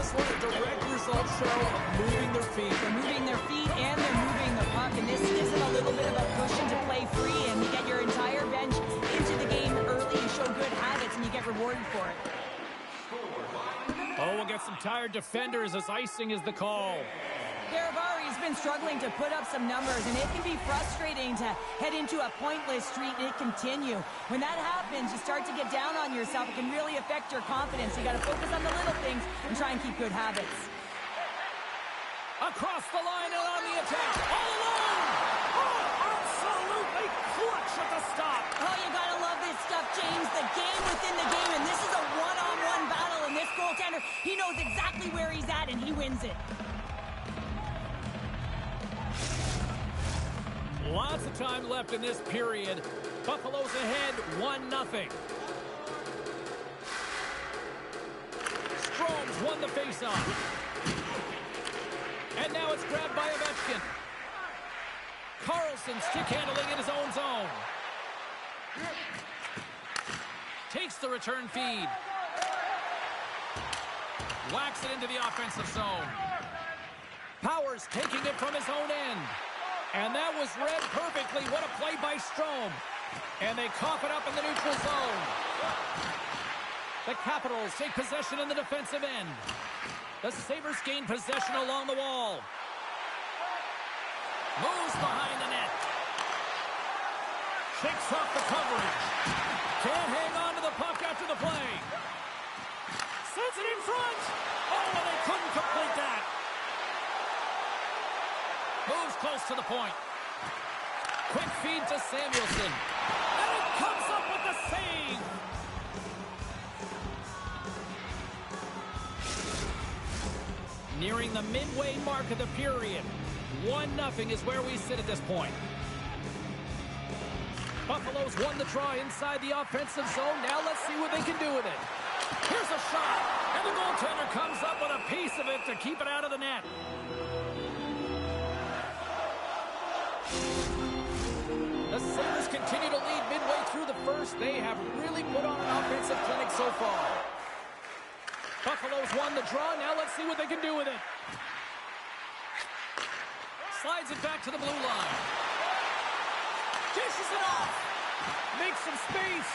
sort of direct result, Cheryl, of moving their feet. They're moving their feet and they're moving the puck, and this isn't a little bit of a cushion to play free, and you get your entire bench into the game early, you show good habits, and you get rewarded for it. Oh, we'll get some tired defenders as icing is the call. Garibari's been struggling to put up some numbers, and it can be frustrating to head into a pointless streak and it continue. When that happens, you start to get down on yourself. It can really affect your confidence. You got to focus on the little things and try and keep good habits. Across the line and on the attack. All alone! Oh, absolutely clutch at the stop. Oh, you got to love this stuff, James. The game within the game, and this is a one-on-one battle, and this goaltender, he knows exactly where he's at, and he wins it. Lots of time left in this period. Buffalo's ahead 1-0. Strome's won the faceoff. And now it's grabbed by Ovechkin. Carlson stick handling in his own zone. Takes the return feed. Whacks it into the offensive zone. Powers taking it from his own end. And that was read perfectly. What a play by Strome. And they cough it up in the neutral zone. The Capitals take possession in the defensive end. The Sabres gain possession along the wall. Moves behind the net. Shakes off the coverage. Can't hang on to the puck after the play. Sends it in front. Oh, and they couldn't complete that. Moves close to the point. Quick feed to Samuelson. And it comes up with the save. Nearing the midway mark of the period. 1-0 is where we sit at this point. Buffalo's won the draw inside the offensive zone. Now let's see what they can do with it. Here's a shot. And the goaltender comes up with a piece of it to keep it out of the net. The Sabres continue to lead midway through the first. They have really put on an offensive clinic so far. Buffalo's won the draw. Now let's see what they can do with it. Slides it back to the blue line. Dishes it off. Makes some space.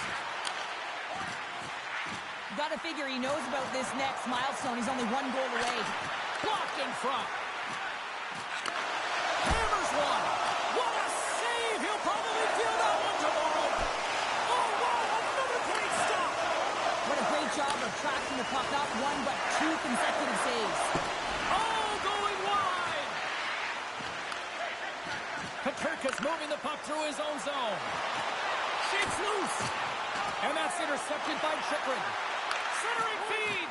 Got to figure he knows about this next milestone. He's only one goal away. Blocked in front. Hammers one. What a save! He'll probably feel that one tomorrow. Oh, wow, another great stop. What a great job of tracking the puck. Not one, but two consecutive saves. Oh, going wide. Peterka's moving the puck through his own zone. Shakes loose. And that's intercepted by Chychrun. Centering feed.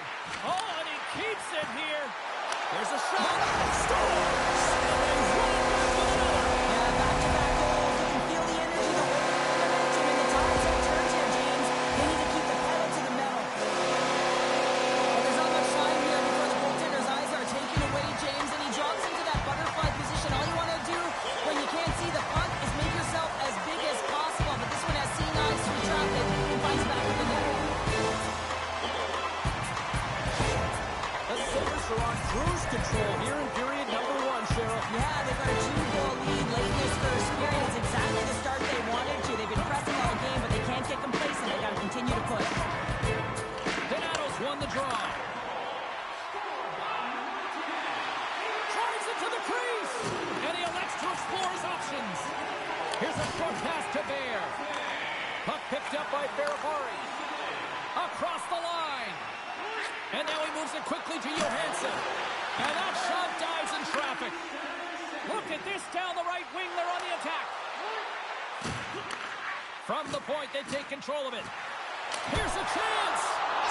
Oh, and he keeps it here. There's a shot. Scores! Back-to-back goals. You can feel the energy, the momentum, and the tides have turned here, James. They need to keep the pedal to the metal. Well, there's not much time here before the goaltender's eyes are taken away, James, and he drops into that butterfly position. All you want to do when you can't see the puck is make yourself as big as possible, but this one has seen eyes through traffic and finds back in the net. The Sabres are on cruise control here in period number one, Cheryl. Yeah, they've got a 2-goal lead late in this first period. It's exactly the start they wanted to. They've been pressing all game, but they can't get complacent. They got to continue to push. Donato's won the draw. Drives it to the crease, and he elects to explore his options. Here's a short pass to Bear. Puck picked up by Garibari. Across the line. And now he moves it quickly to Johansson. And that shot dives in traffic. Look at this down the right wing. They're on the attack. From the point, they take control of it. Here's a chance.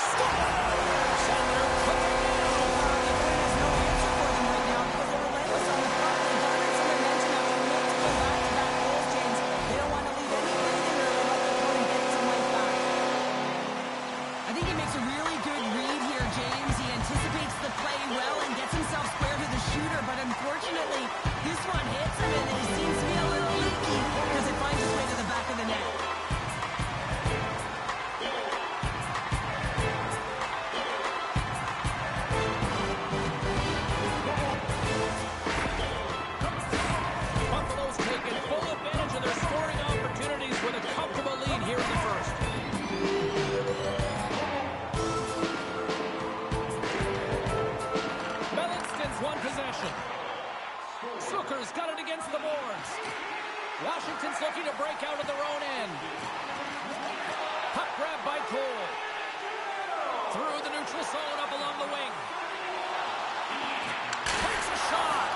Scores! And they're cooking now. There's no answer for them right now because they're relentless on the front. They garnered some momentum after they look to go back-to-back goals, James. They don't want to leave anything early like they can and get some life back. I think he makes a really good read here, James. He anticipates the play well and gets himself square to the shooter, but unfortunately, this one hits him and he seems to be a little leaky because it finds its way to the back of the net. to solid up along the wing. Takes a shot.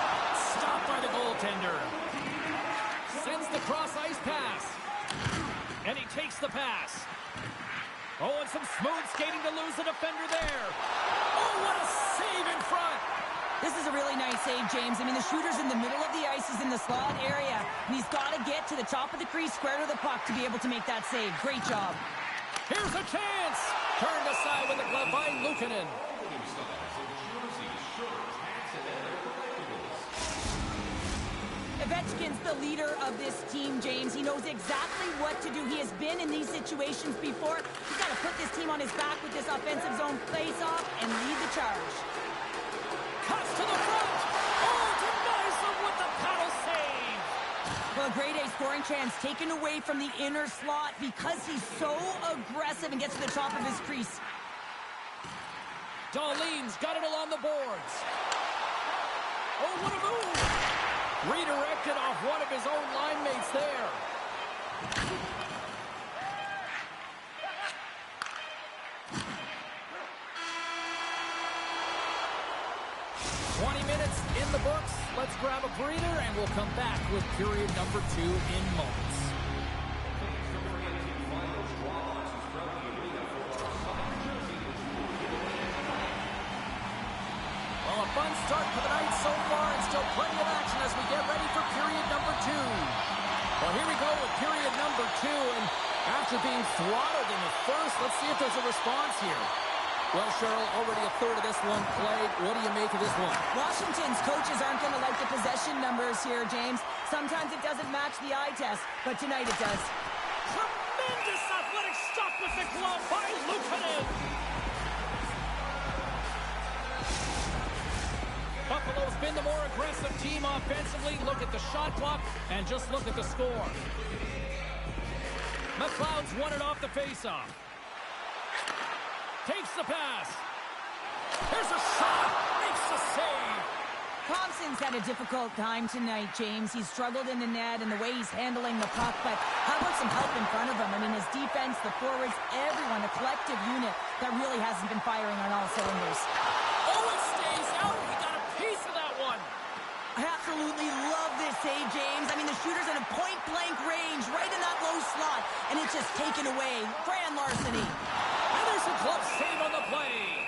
Stopped by the goaltender. Sends the cross-ice pass. And he takes the pass. Oh, and some smooth skating to lose the defender there. Oh, what a save in front. This is a really nice save, James. I mean, the shooter's in the middle of the ice. He's in the slot area. And he's got to get to the top of the crease, square to the puck to be able to make that save. Great job. Here's a chance. Turned aside with a glove by Luukkonen. Ovechkin's the leader of this team, James. He knows exactly what to do. He has been in these situations before. He's got to put this team on his back with this offensive zone face-off and lead the charge. Cuts to the front. Oh, denies him with the paddle save. Well, a grade A scoring chance taken away from the inner slot because he's so aggressive and gets to the top of his crease. Dahlin's got it along the boards. Oh, what a move. Redirected off one of his own line mates there. Minutes in the books. Let's grab a breather, and we'll come back with period number 2 in moments. Well, a fun start to the night so far, and still plenty of action as we get ready for period number 2. Well, here we go with period number 2, and after being throttled in the first, let's see if there's a response here. Well, Cheryl, already a third of this one played. What do you make of this one? Washington's coaches aren't going to like the possession numbers here, James. Sometimes it doesn't match the eye test, but tonight it does. Tremendous athletic stop with the glove by Luukkonen. Buffalo's been the more aggressive team offensively. Look at the shot clock and just look at the score. McLeod's won it off the faceoff. Takes the pass. Here's a shot. Makes the save. Thompson's had a difficult time tonight, James. He's struggled in the net and the way he's handling the puck, but how about some help in front of him? I mean, his defense, the forwards, everyone, a collective unit that really hasn't been firing on all cylinders. Oh, it stays out. He got a piece of that one. I absolutely love this save, James. I mean, the shooter's in a point-blank range, right in that low slot, and it's just taken away. Grand larceny. And there's a glove save on the play.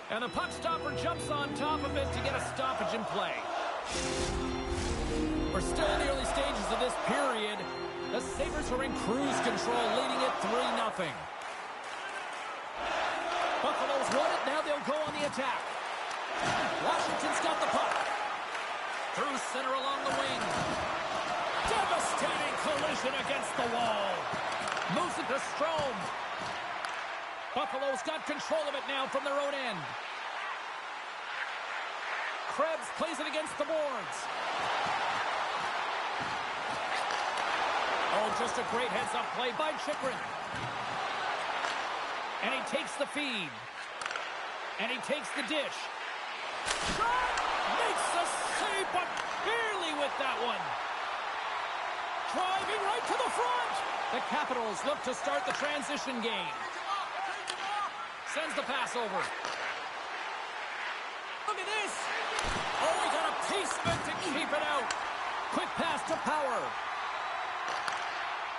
And the puck stopper jumps on top of it to get a stoppage in play. We're still in the early stages of this period. The Sabres are in cruise control, leading it 3-0. Buffalo's won it. Now they'll go on the attack. Washington's got the puck. Through center along the wing. Devastating collision against the wall. Moves it to Strome. Buffalo's got control of it now from their own end. Krebs plays it against the boards. Oh, just a great heads-up play by Chychrun. And he takes the feed. And he takes the dish. Shot! Makes the save, but barely with that one. Driving right to the front. The Capitals look to start the transition game. Sends the pass over. Look at this. Oh, he got a piece of it to keep it out. Quick pass to Power.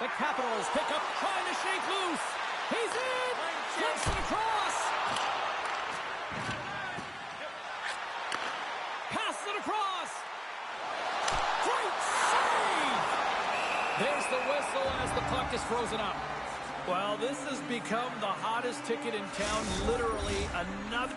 The Capitals pick up, trying to shake loose. He's in. Flips it across. Pass it across. Great save. There's the whistle as the puck is frozen up. Well, this has become the hottest ticket in town, literally another...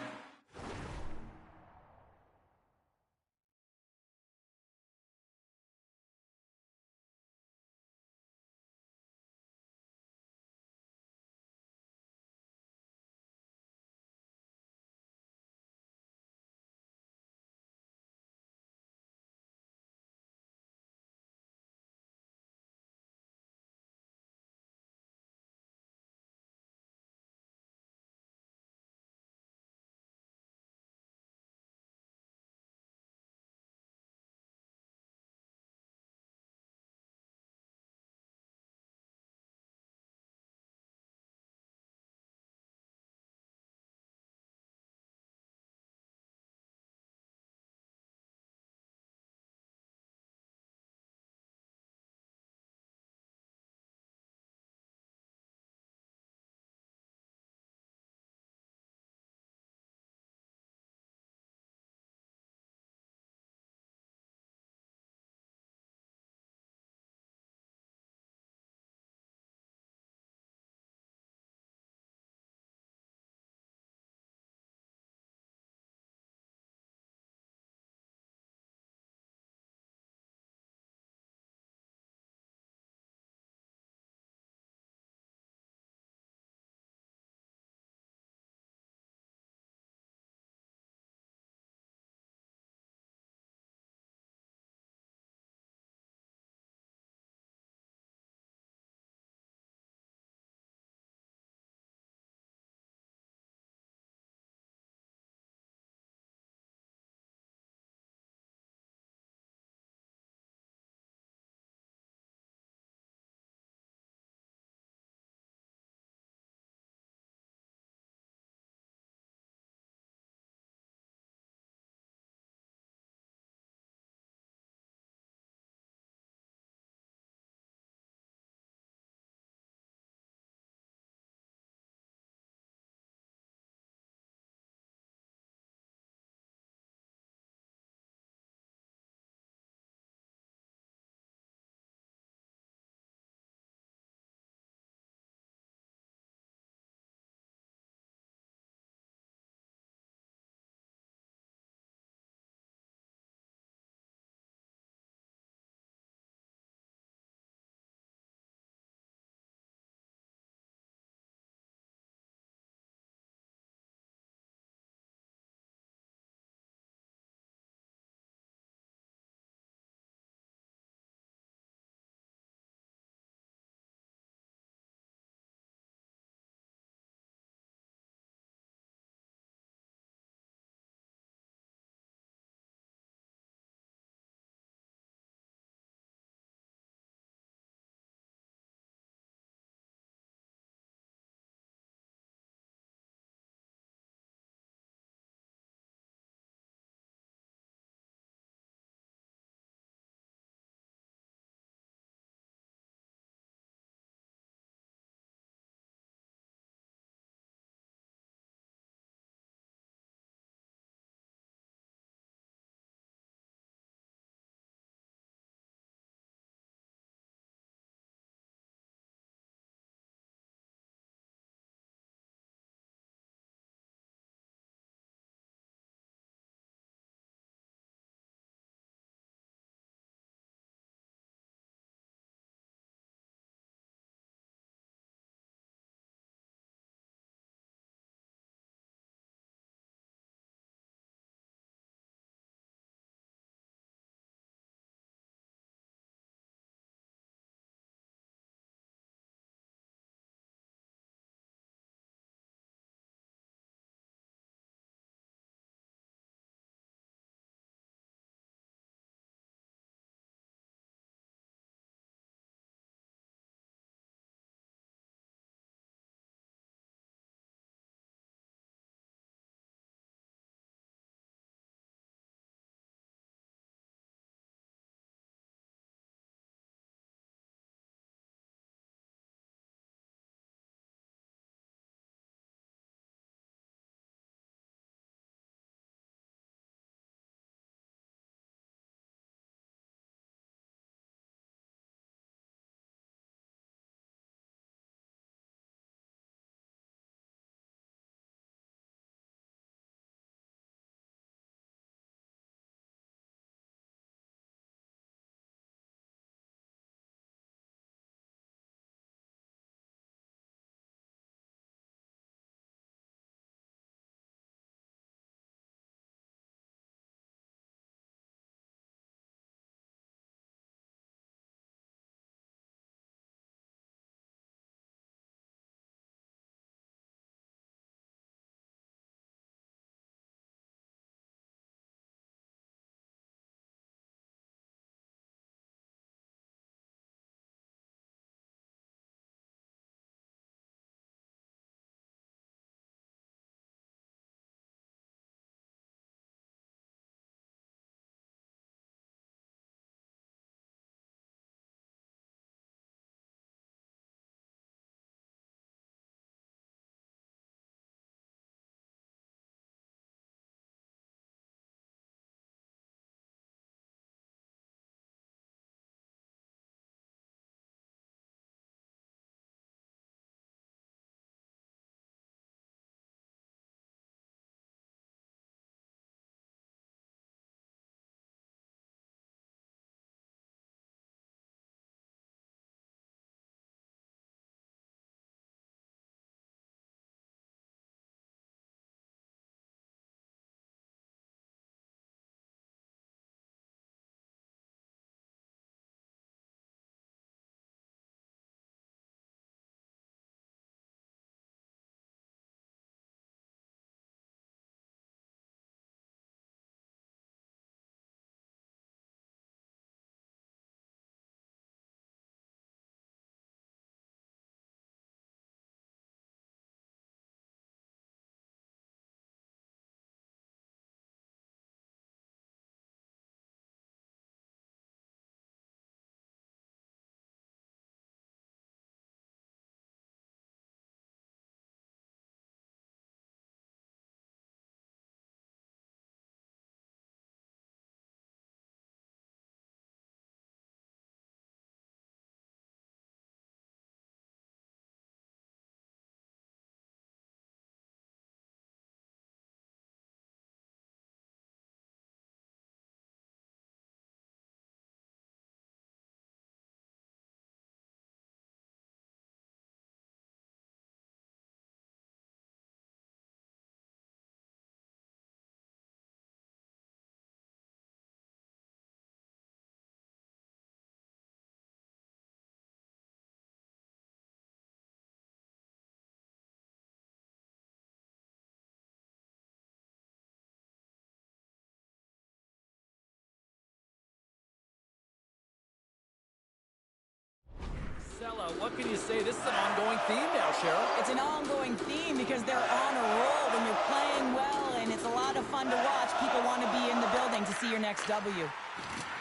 but what can you say? This is an ongoing theme now, Cheryl. It's an ongoing theme because they're on a roll. When you're playing well and it's a lot of fun to watch, people want to be in the building to see your next W.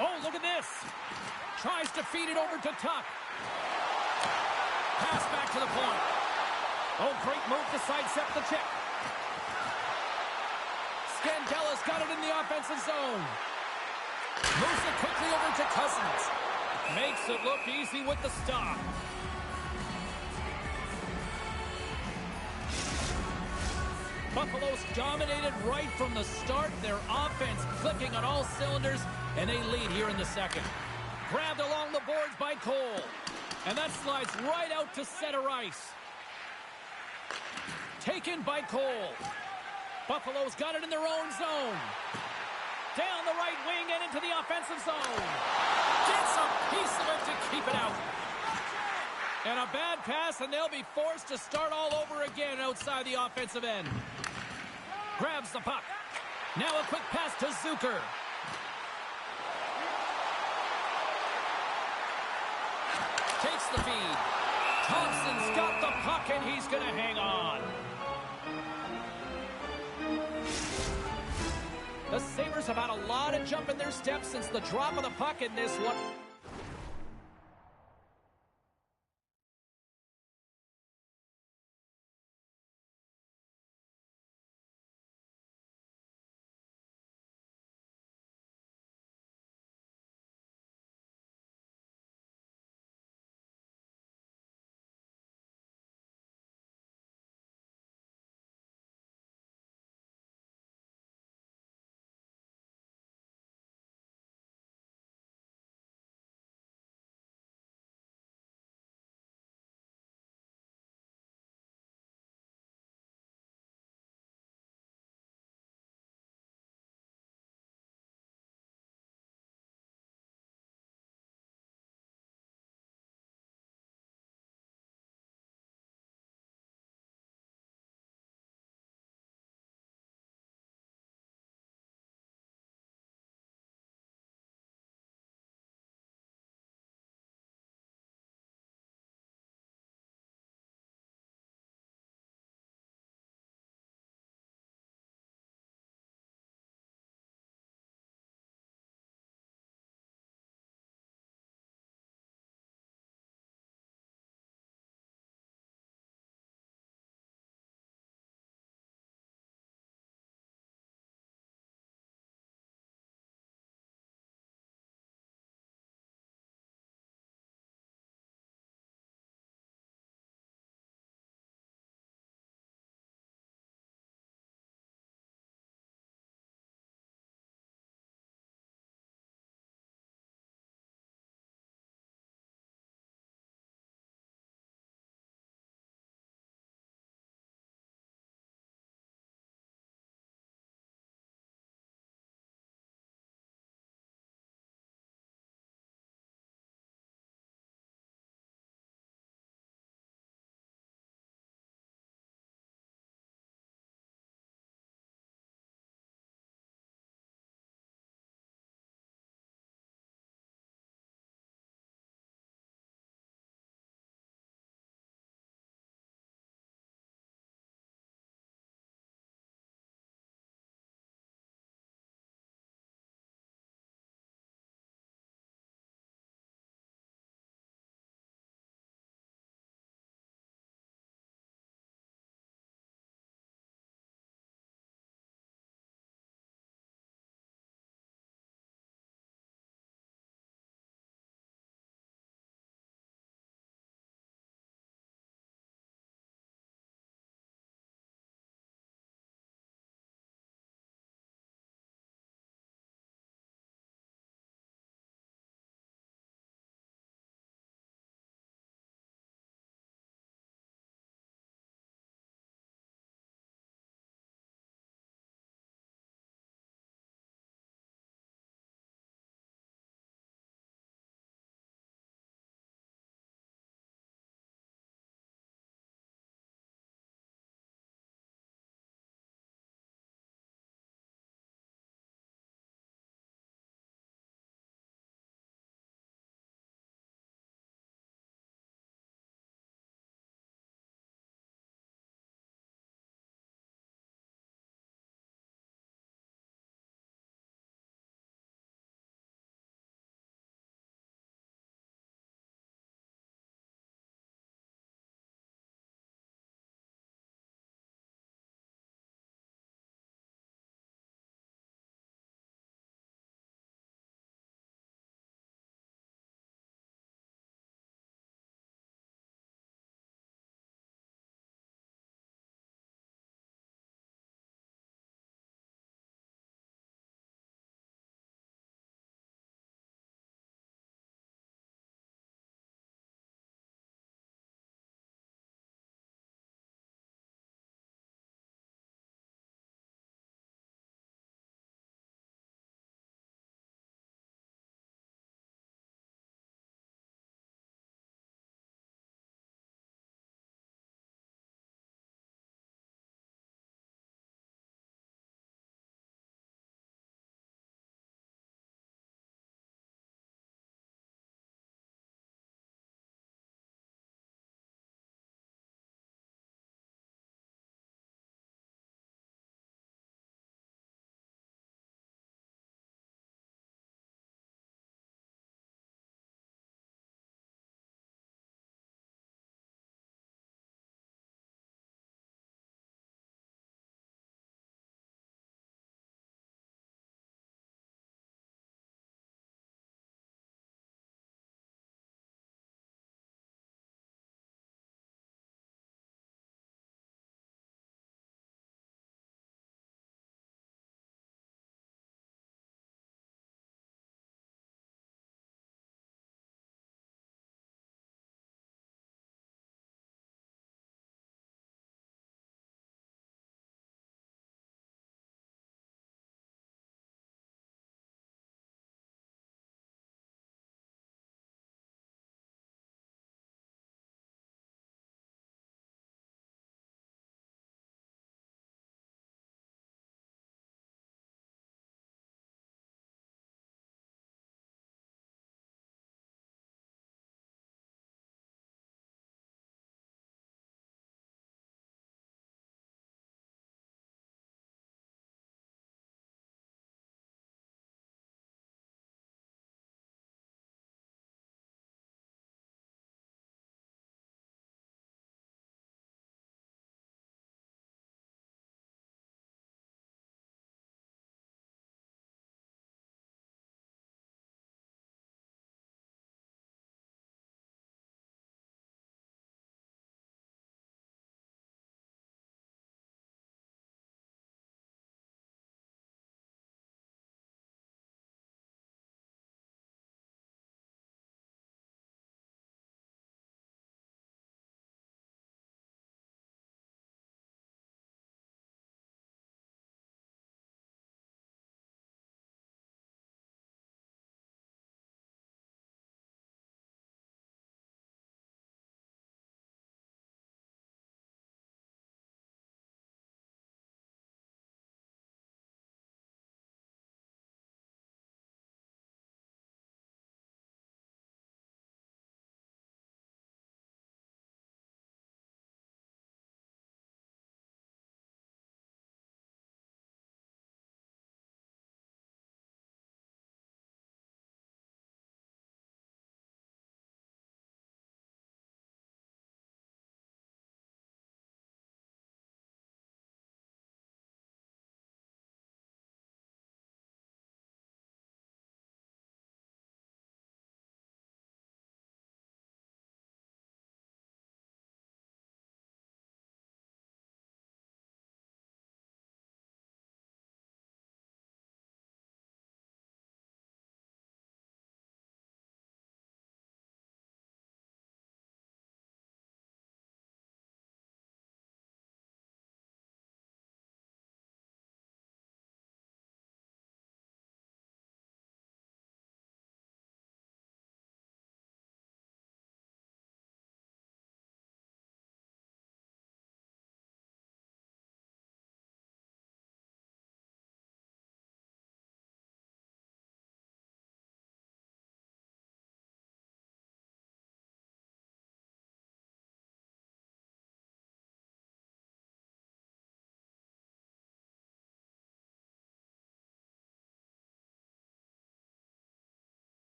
Oh, look at this. Tries to feed it over to Tuck. Pass back to the point. Oh, great move to sidestep the check. Scandella's got it in the offensive zone. Moves it quickly over to Cousins. Makes it look easy with the stop. Buffalo's dominated right from the start. Their offense clicking on all cylinders, and they lead here in the second. Grabbed along the boards by Cole. And that slides right out to center ice. Taken by Cole. Buffalo's got it in their own zone. Down the right wing and into the offensive zone. Gets a piece of it to keep it out. And a bad pass, and they'll be forced to start all over again outside the offensive end. Grabs the puck. Now a quick pass to Zucker. Takes the feed. Thompson's got the puck, and he's going to hang on. The Sabres have had a lot of jump in their steps since the drop of the puck in this one.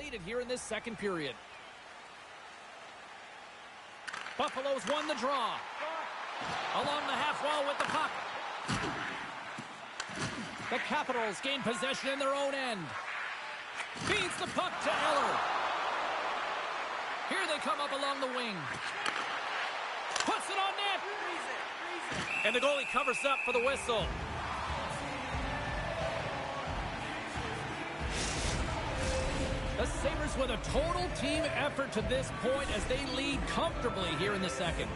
completed here in this second period. Buffalo's won the draw. Along the half wall with the puck. The Capitals gain possession in their own end. Feeds the puck to Eller. Here they come up along the wing. Puts it on net. And the goalie covers up for the whistle. The Sabres with a total team effort to this point as they lead comfortably here in the second.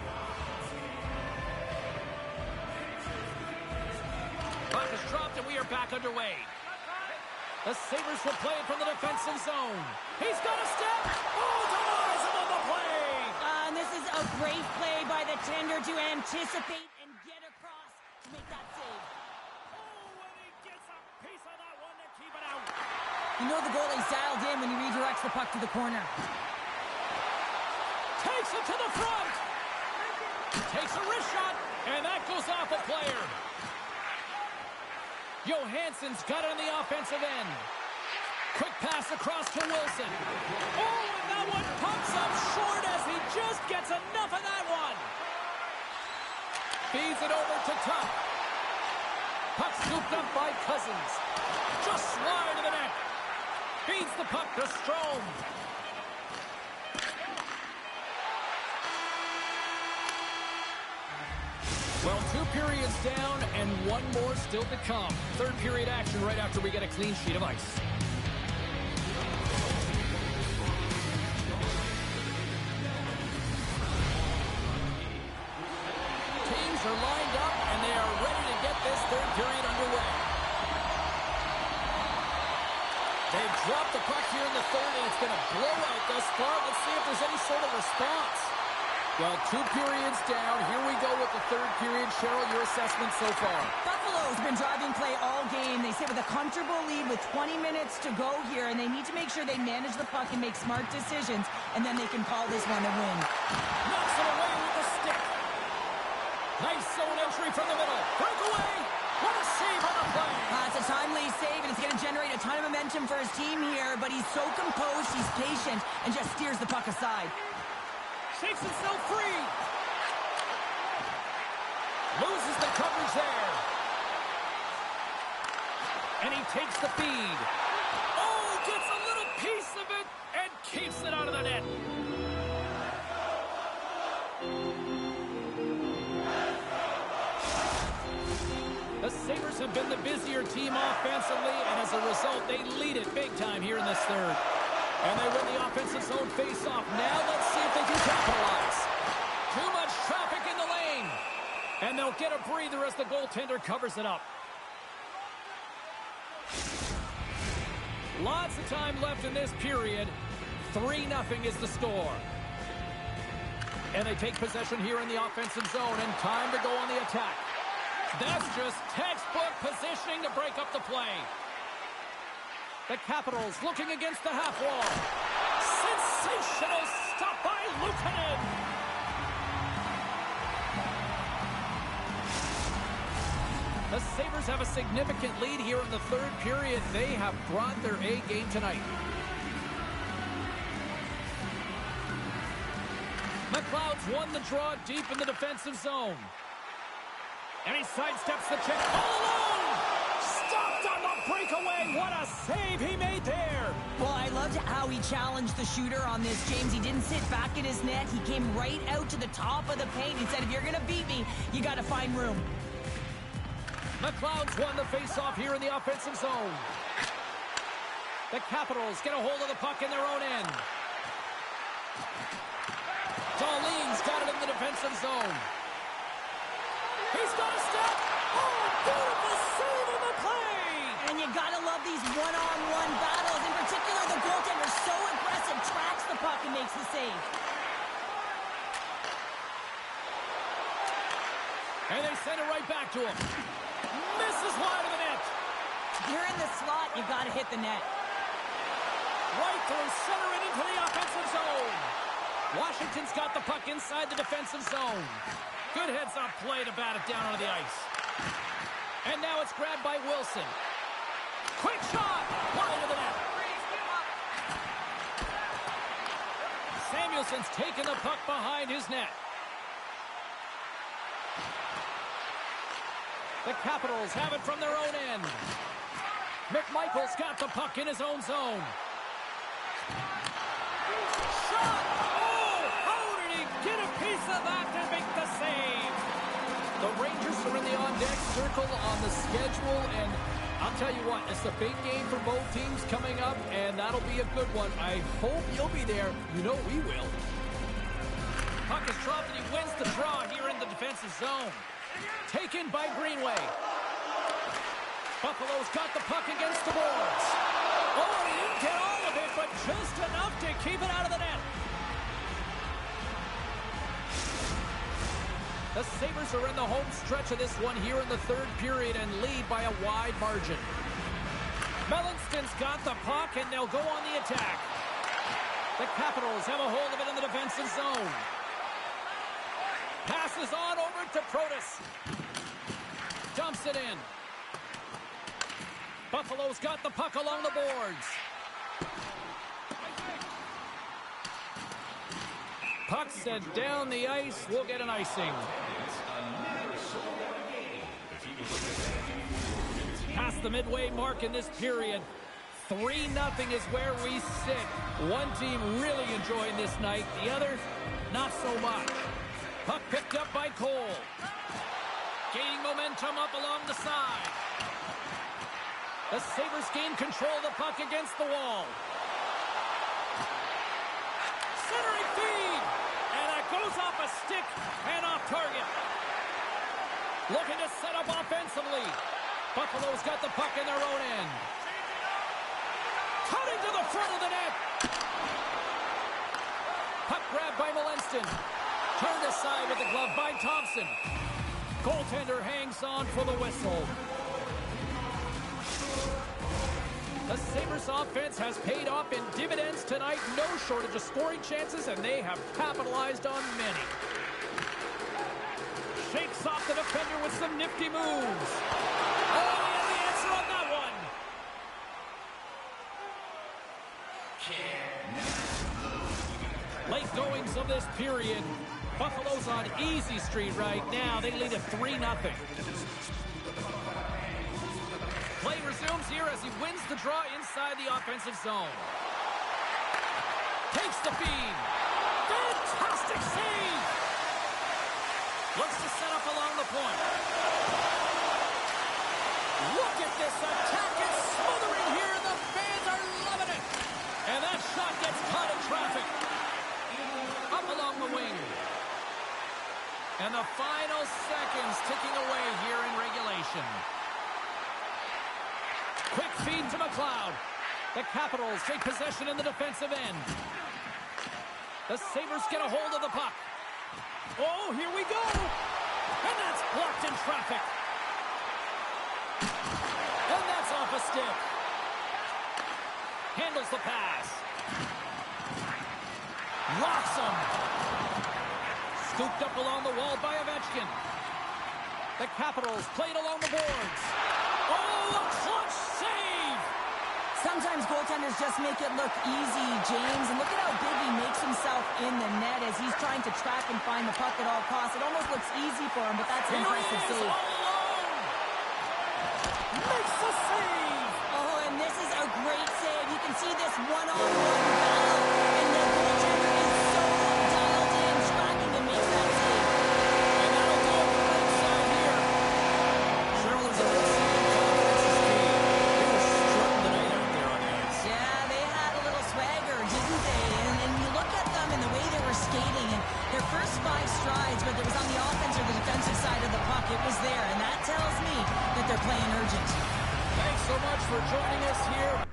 Puck is dropped and we are back underway. The Sabres will play it from the defensive zone. He's got a step. Oh, denies him on the play. And this is a great play by the tender to anticipate and get across to make that save. Oh, and he gets a piece of that one to keep it out. You know the goalie's dialed in when he redirects the puck to the corner. Takes it to the front. Takes a wrist shot, and that goes off a player. Johansson's got it on the offensive end. Quick pass across to Wilson. Oh, and that one pumps up short as he just gets enough of that one. Feeds it over to Tuck. Puck scooped up by Cousins. Just wide of the net. Feeds the puck to Strome. Well, 2 periods down and 1 more still to come. Third period action right after we get a clean sheet of ice. Teams are lined up and they are ready to get this third period underway. They've dropped the puck here in the third and it's been a blowout thus far. Let's see if there's any sort of response. Well, 2 periods down. Here we go with the third period. Cheryl, your assessment so far? Buffalo's been driving play all game. They sit with a comfortable lead with 20 minutes to go here, and they need to make sure they manage the puck and make smart decisions, and then they can call this one a win. Knocks it away with the stick. Nice zone entry from the middle. Breakaway. What a save on the play. It's a timely save, and it's going to generate a ton of momentum for his team here, but he's so composed, he's patient, and just steers the puck aside. Shakes himself free. Loses the coverage there. And he takes the feed. Oh, gets a little piece of it and keeps it out of the net. The Sabres have been the busier team offensively, and as a result, they lead it big time here in this third. And they win the offensive zone face-off. Now let's see if they can capitalize. Too much traffic in the lane. And they'll get a breather as the goaltender covers it up. Lots of time left in this period. 3-0 is the score. And they take possession here in the offensive zone, and time to go on the attack. That's just textbook positioning to break up the play. The Capitals looking against the half wall. Sensational stop by Luukkonen. The Sabres have a significant lead here in the third period. They have brought their A game tonight. McLeod's won the draw deep in the defensive zone. And he sidesteps the check all alone. Stopped on the breakaway. What a save he made there. Well, I loved how he challenged the shooter on this, James. He didn't sit back in his net. He came right out to the top of the paint. He said, if you're going to beat me, you got to find room. McLeod's won the faceoff here in the offensive zone. The Capitals get a hold of the puck in their own end. Darlene's got it in the defensive zone. He's got a step. Oh, beautiful save on the play. And you got to love these one-on-one battles. In particular, the goaltender so aggressive, tracks the puck and makes the save. And they send it right back to him. Misses wide of the net. You're in the slot, you got to hit the net. Right through center and into the offensive zone. Washington's got the puck inside the defensive zone. Good heads-up play to bat it down onto the ice. And now it's grabbed by Wilson. Quick shot! Wide of the net. Samuelson's taken the puck behind his net. The Capitals have it from their own end. McMichael's got the puck in his own zone. Shot! Oh, how did he get a piece of that to make the save? The Rangers are in the on-deck circle on the schedule, and I'll tell you what, it's a big game for both teams coming up, and that'll be a good one. I hope you'll be there. You know we will. Puck is dropped, and he wins the draw here in the defensive zone. Taken by Greenway. Buffalo's got the puck against the boards. Oh, he didn't get all of it, but just enough to keep it out of the net. The Sabres are in the home stretch of this one here in the third period and lead by a wide margin. Mellanston's got the puck, and they'll go on the attack. The Capitals have a hold of it in the defensive zone. Passes on over to Protas. Dumps it in. Buffalo's got the puck along the boards. Puck sent down the ice. We'll get an icing. Past the midway mark in this period. 3-0 is where we sit. One team really enjoying this night. The other, not so much. Puck picked up by Cole. Gaining momentum up along the side. The Sabres gain control of the puck against the wall. Centering feed! And it goes off a stick and off target. Looking to set up offensively. Buffalo's got the puck in their own end. Cutting to the front of the net. Puck grabbed by Mellanston. Turned aside with the glove by Thompson. Goaltender hangs on for the whistle. The Sabres offense has paid off in dividends tonight. No shortage of scoring chances, and they have capitalized on many. Shakes off the defender with some nifty moves. Oh, he has the answer on that one. Late goings of this period. Buffalo's on easy street right now. They lead at 3-0. Play resumes here as he wins the draw inside the offensive zone. Takes the feed. Fantastic save. Looks to set up along the point. Look at this attack. It's smothering here, and the fans are loving it. And that shot gets caught in traffic. Up along the wing. And the final seconds ticking away here in regulation. Quick feed to McLeod. The Capitals take possession in the defensive end. The Sabres get a hold of the puck. Oh, here we go. And that's blocked in traffic. And that's off a stick. Handles the pass. Locks him. Scooped up along the wall by Ovechkin. The Capitals played along the boards. Oh, a clutch save! Sometimes goaltenders just make it look easy, James. And look at how big he makes himself in the net as he's trying to track and find the puck at all costs. It almost looks easy for him, but that's an impressive save. All alone! Makes the save! Oh, and this is a great save. You can see this one-on-one battle, and the goaltender is so dialed in, tracking and makes that save. And that'll do it for right side here. Sherwood's a little confidence is key. They were strutting tonight out there on the ice. Yeah, they had a little swagger, didn't they? And you look at them and the way they were skating, and their first 5 strides, whether it was on the offense or the defensive side of the puck, it was there. And that tells me that they're playing urgent. Thanks so much for joining us here.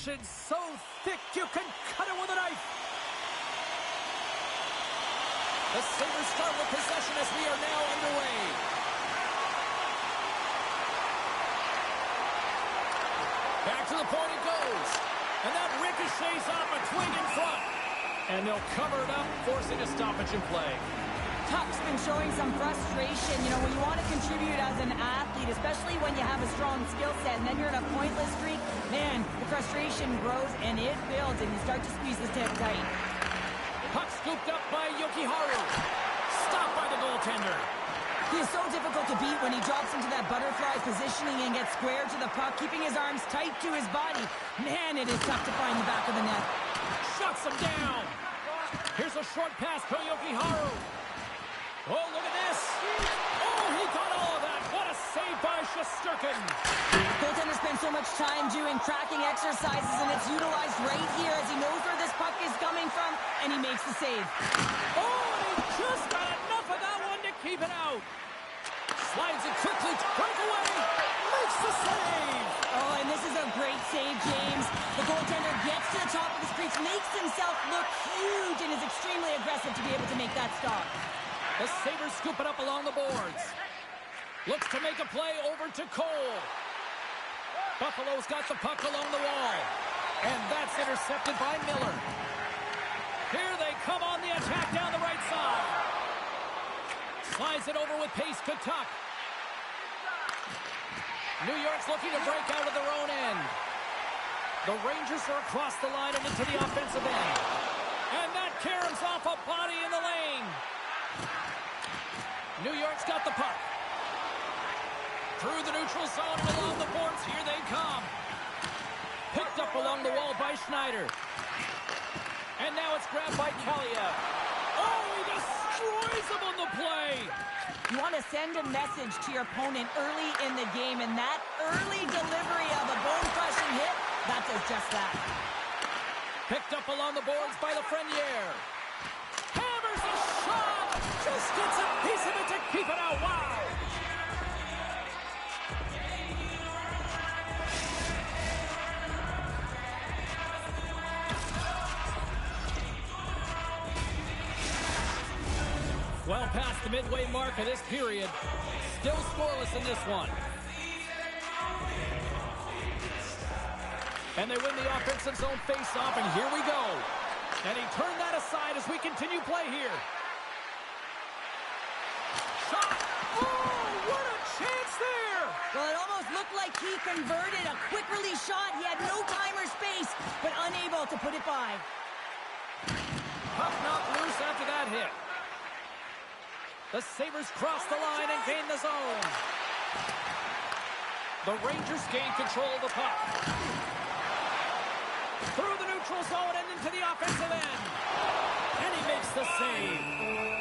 action so thick you can cut it with a knife. The Sabres start with possession as we are now underway. Back to the point it goes. And that ricochets off a twig in front. And they'll cover it up, forcing a stoppage in play. Tuck's been showing some frustration. You know, when you want to contribute as an athlete, especially when you have a strong skill set, and then you're in a pointless streak, man, the frustration grows and it builds, and you start to squeeze the stick tight. Puck scooped up by Yokiharu. Stopped by the goaltender. He is so difficult to beat when he drops into that butterfly positioning and gets square to the puck, keeping his arms tight to his body. Man, it is tough to find the back of the net. Shuts him down. Here's a short pass to Yokiharu. Oh, look at this. Oh, he got all of that. What a save by Shesterkin. Goaltender spends so much time doing tracking exercises, and it's utilized right here as he knows where this puck is coming from, and he makes the save. Oh, and he just got enough of that one to keep it out. Slides it quickly to breakaway. Makes the save. Oh, and this is a great save, James. The goaltender gets to the top of his crease, makes himself look huge, and is extremely aggressive to be able to make that stop. The Sabres scoop it up along the boards. Looks to make a play over to Cole. Buffalo's got the puck along the wall. And that's intercepted by Miller. Here they come on the attack down the right side. Slides it over with pace to Tuck. New York's looking to break out of their own end. The Rangers are across the line and into the offensive end. And that caroms off a body in the lane. New York's got the puck. Through the neutral zone and along the boards. Here they come. Picked up along the wall by Schneider. And now it's grabbed by Kalia. Oh, he destroys him on the play. You want to send a message to your opponent early in the game, and that early delivery of a bone-crushing hit, that does just that. Picked up along the boards by Lafreniere. Hammers a shot. Just gets a piece of it to keep it out. Wow. Well past the midway mark of this period. Still scoreless in this one. And they win the offensive zone face-off, and here we go. And he turned that aside as we continue play here. Shot! Oh, what a chance there! Well, it almost looked like he converted a quick release shot. He had no time or space, but unable to put it by. Puck knocked loose after that hit. The Sabres cross the line and gain the zone. The Rangers gain control of the puck. Through the neutral zone and into the offensive end. And he makes the save.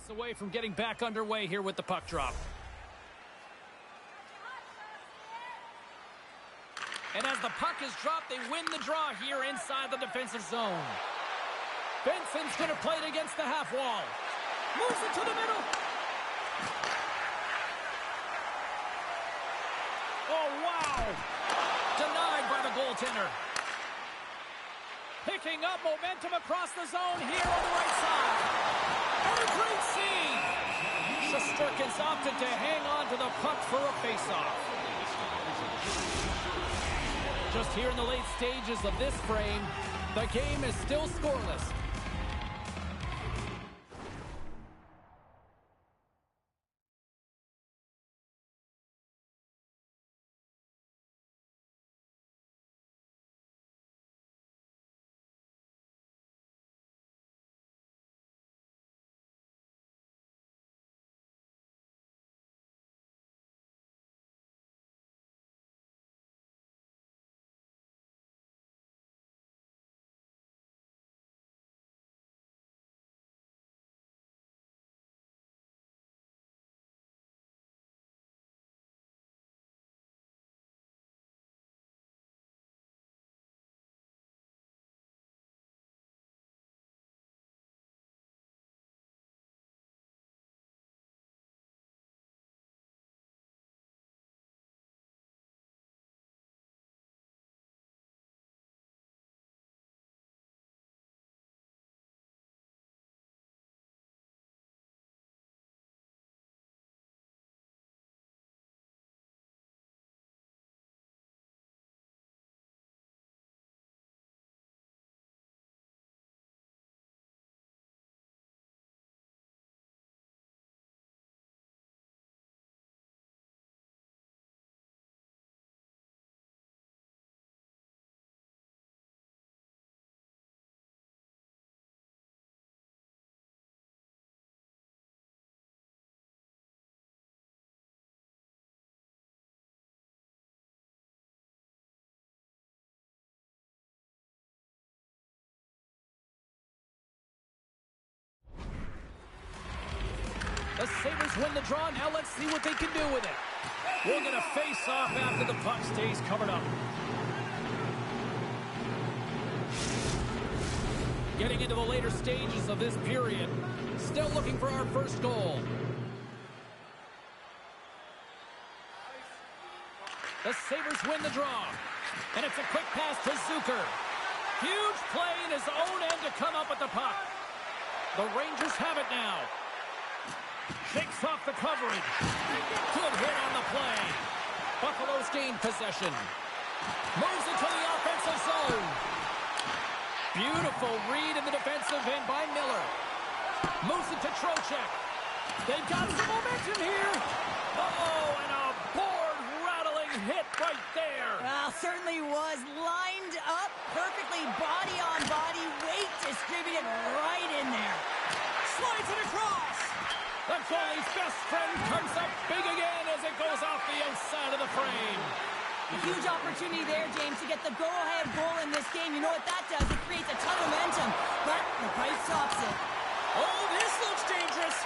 minutes away from getting back underway here with the puck drop. And as the puck is dropped, they win the draw here inside the defensive zone. Benson's going to play it against the half wall. Moves it to the middle. Oh, wow. Denied by the goaltender. Picking up momentum across the zone here on the right side. And a great save. Shesterkin's opted to hang on to the puck for a faceoff. Just here in the late stages of this frame, the game is still scoreless. The Sabres win the draw. Now let's see what they can do with it. We're going to face off after the puck stays covered up. Getting into the later stages of this period. Still looking for our first goal. The Sabres win the draw. And it's a quick pass to Zucker. Huge play in his own end to come up with the puck. The Rangers have it now. Shakes off the coverage. Good hit on the play. Buffalo's gained possession. Moves into the offensive zone. Beautiful read in the defensive end by Miller. Moves it to Trocheck. They've got some momentum here. Uh-oh, and a board-rattling hit right there. Well, certainly was lined up perfectly, body on body, weight distributed right in there. Slides it across. The goalie's best friend comes up big again as it goes off the outside of the frame. A huge opportunity there, James, to get the go-ahead goal in this game. You know what that does? It creates a ton of momentum, but the price stops it. Oh, this looks dangerous.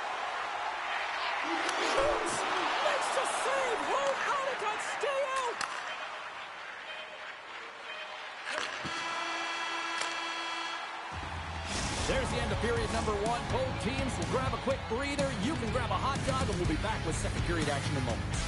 Shoots. Makes the save. Oh, how did that stay out? There's the end of period number one. Both teams will grab a quick breather. You can grab a hot dog, and we'll be back with second period action in moments.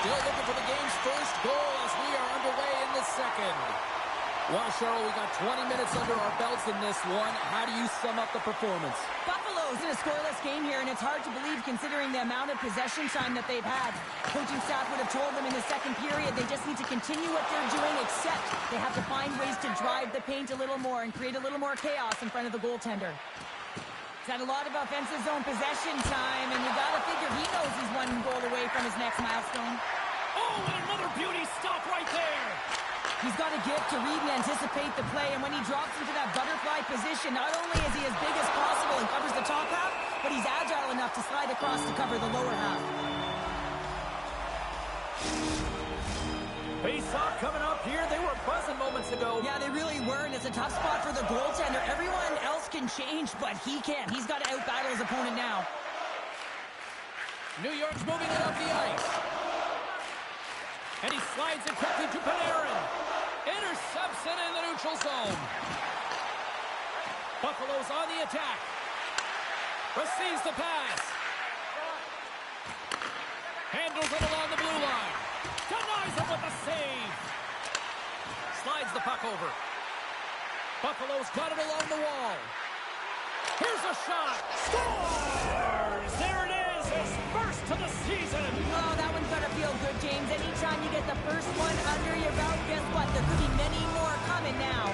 Still looking for the game's first goal as we are underway in the second. Well, Cheryl, we got 20 minutes under our belts in this one. How do you sum up the performance? Buffalo's in a scoreless game here, and it's hard to believe considering the amount of possession time that they've had. Coaching staff would have told them in the second period they just need to continue what they're doing, except they have to find ways to drive the paint a little more and create a little more chaos in front of the goaltender. He's had a lot of offensive zone possession time, and you got to figure he knows he's one goal away from his next milestone. Oh, and another beauty stop right there. He's got a gift to read and anticipate the play, and when he drops into that butterfly position, not only is he as big as possible and covers the top half, but he's agile enough to slide across to cover the lower half. Face-off coming up here. They were buzzing moments ago. Yeah, they really were, and it's a tough spot for the goaltender. Everyone else can change, but he can't. He's got to out-battle his opponent now. New York's moving it up the ice. And he slides it quickly to Panarin. Intercepts it in the neutral zone. Buffalo's on the attack. Receives the pass. Handles it along the blue line. Denies it with a save. Slides the puck over. Buffalo's got it along the wall. Here's a shot. Scores! There it is, his first to the season. Oh, that one's got to feel good, James. Anytime you get the first one under your belt, guess what? There could be many more coming now.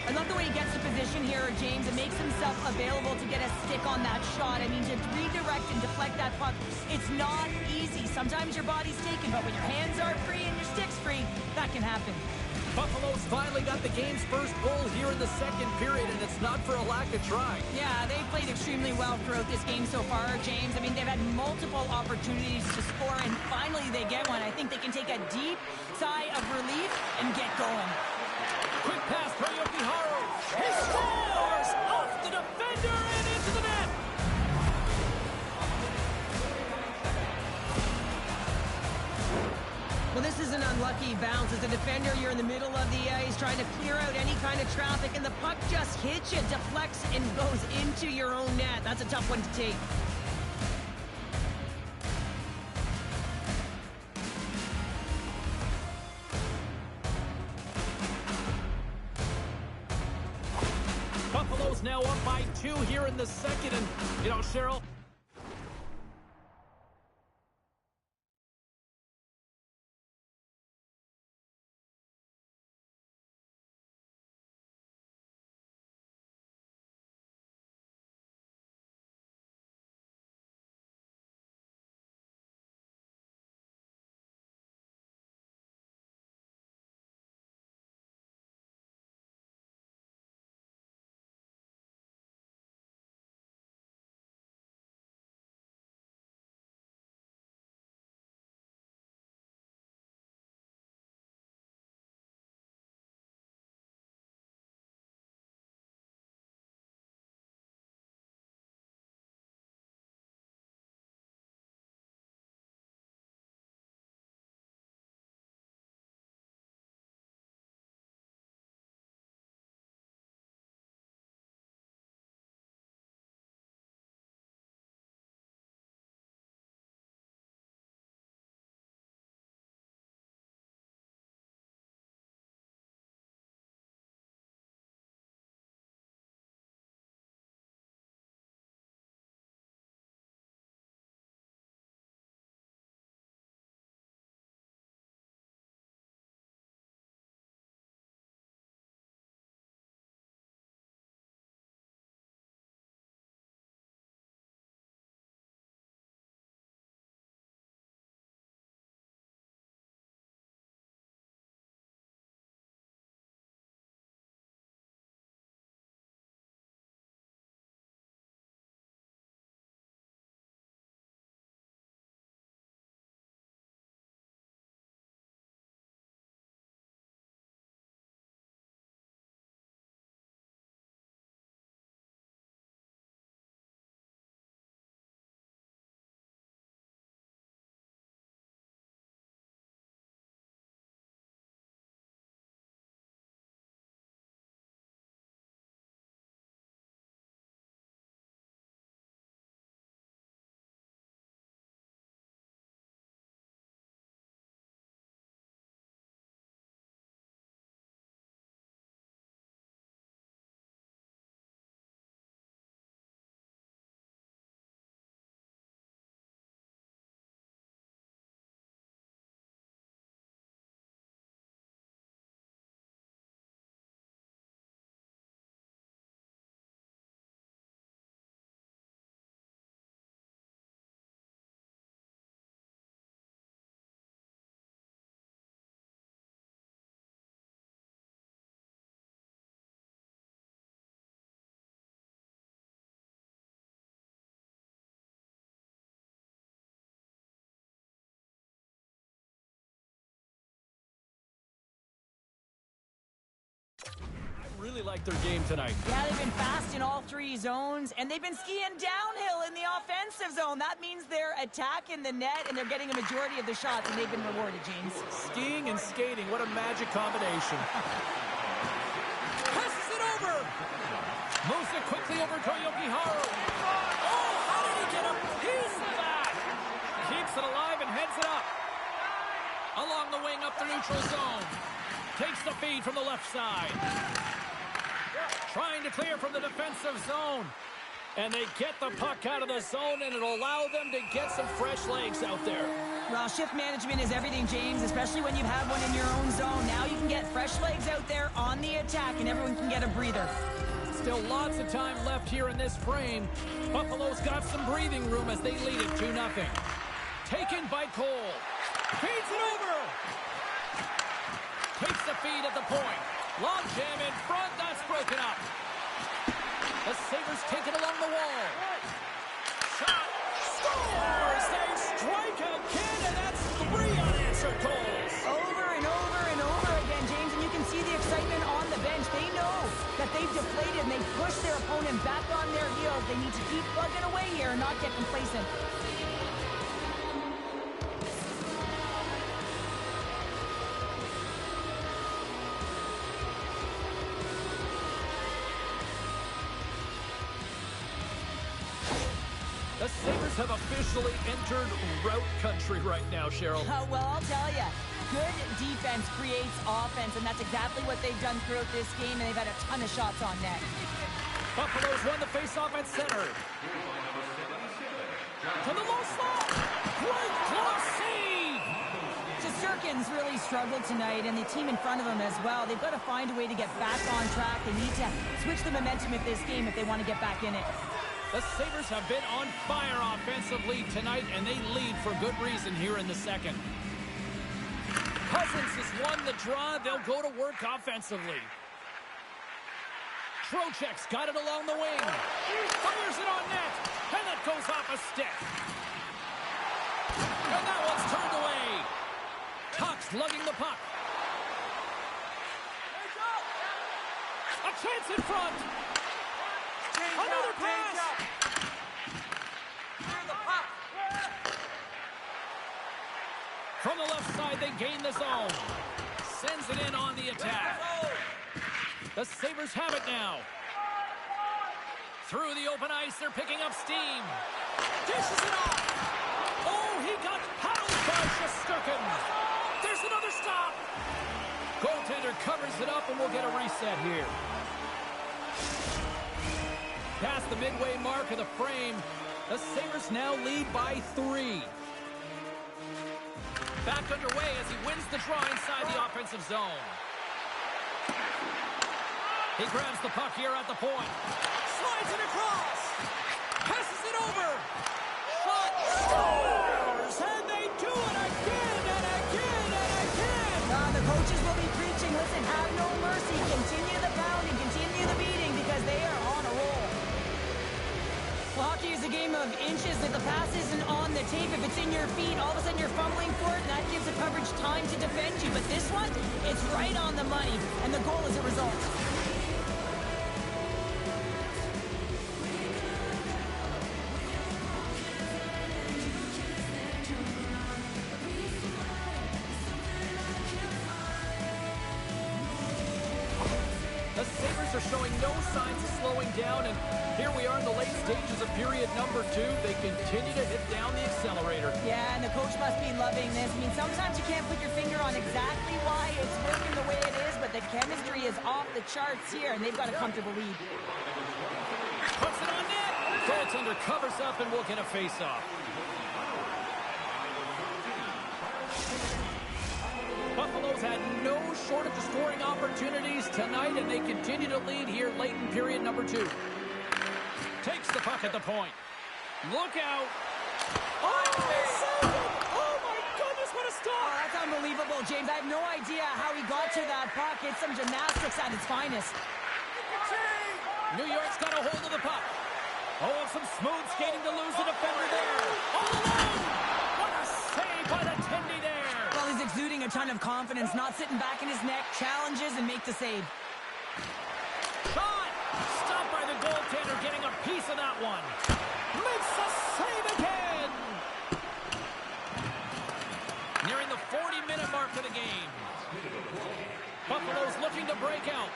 I love the way he gets the position here, James, and makes himself available to get a stick on that shot. I mean, to redirect and deflect that puck, it's not easy. Sometimes your body's taken, but when your hands are free and your stick's free, that can happen. Buffalo's finally got the game's first goal here in the second period, and it's not for a lack of trying. Yeah, they've played extremely well throughout this game so far, James. I mean, they've had multiple opportunities to score, and finally they get one. I think they can take a deep sigh of relief and get going. Quick pass for Yokiharu. He scores! Off the defender and into the net! Well, this is an unlucky bounce. As a defender, you're in the middle of the ice trying to clear out any kind of traffic, and the puck just hits you, deflects, and goes into your own net. That's a tough one to take. Buffalo's now up by 2 here in the second, and, you know, Cheryl, really like their game tonight. Yeah, they've been fast in all three zones, and they've been skiing downhill in the offensive zone. That means they're attacking the net, and they're getting a majority of the shots, and they've been rewarded, James. Skiing and skating, what a magic combination. Passes it over. Moves it quickly over to Yokiharu. Oh, how did he get a piece of that? Keeps it alive and heads it up. Along the wing up the neutral zone. Takes the feed from the left side. Trying to clear from the defensive zone. And they get the puck out of the zone, and it'll allow them to get some fresh legs out there. Well, shift management is everything, James, especially when you have one in your own zone. Now you can get fresh legs out there on the attack, and everyone can get a breather. Still lots of time left here in this frame. Buffalo's got some breathing room as they lead it 2-0. Taken by Cole. Feeds it over. Takes the feed at the point. Long jam in front. That's broken up. The Sabres take it along the wall. Shot. Scores. They strike again, and that's 3 unanswered goals. Over and over and over again, James, and you can see the excitement on the bench. They know that they've deflated, and they push their opponent back on their heels. They need to keep plugging away here and not get complacent. The Sabres have officially entered route country right now, Cheryl. Well, I'll tell you, good defense creates offense, and that's exactly what they've done throughout this game, and they've had a ton of shots on net. Buffalo's won the faceoff at center. To the low slot. Great glove save. Shesterkin's really struggled tonight, and the team in front of them as well. They've got to find a way to get back on track. They need to switch the momentum of this game if they want to get back in it. The Sabres have been on fire offensively tonight, and they lead for good reason here in the second. Cousins has won the draw. They'll go to work offensively. Trocheck's got it along the wing. Fires it on net, and it goes off a stick. And that one's turned away. Tuck's lugging the puck. A chance in front. Another pass. From the left side, they gain the zone. Sends it in on the attack. The Sabres have it now. Through the open ice, they're picking up steam. Dishes it off. Oh, he got pounded by Shesterkin. There's another stop. Goaltender covers it up, and we'll get a reset here. Past the midway mark of the frame, the Sabres now lead by 3. Back underway as he wins the draw inside the offensive zone. He grabs the puck here at the point. Slides it across. Passes it over. Shot. Scores! And they do it again and again and again. The coaches will be preaching, listen, have no mercy. Continue the pounding, continue the beating, because they are on a roll. Well, hockey is a game of inches. If the pass isn't on the tape, if it's in your feet, all of a sudden you're fumbling for it, and that gives the coverage time to defend you. But this one, it's right on the money, and the goal is a result. The Sabres are showing no signs of slowing down, and here we are in the late stages of period number 2. They continue to hit down the accelerator. Yeah, and the coach must be loving this. I mean, sometimes you can't put your finger on exactly why it's working the way it is, but the chemistry is off the charts here, and they've got a comfortable lead. Puts it on net. Goaltender covers up, and we'll get a face-off. Buffalo's had no shortage of scoring opportunities tonight, and they continue to lead here late in period number 2. Takes the puck at the point. Look out. Oh, my goodness, what a stop. Oh, that's unbelievable, James. I have no idea how he got to that puck. It's some gymnastics at its finest. New York's got a hold of the puck. Oh, some smooth skating to lose the defender there. All alone. What a save by the Tendy there. Well, he's exuding a ton of confidence, not sitting back in his neck, challenges and make the save. piece of that one. Makes the save again. Nearing the 40-minute mark of the game. Buffalo's looking to break out.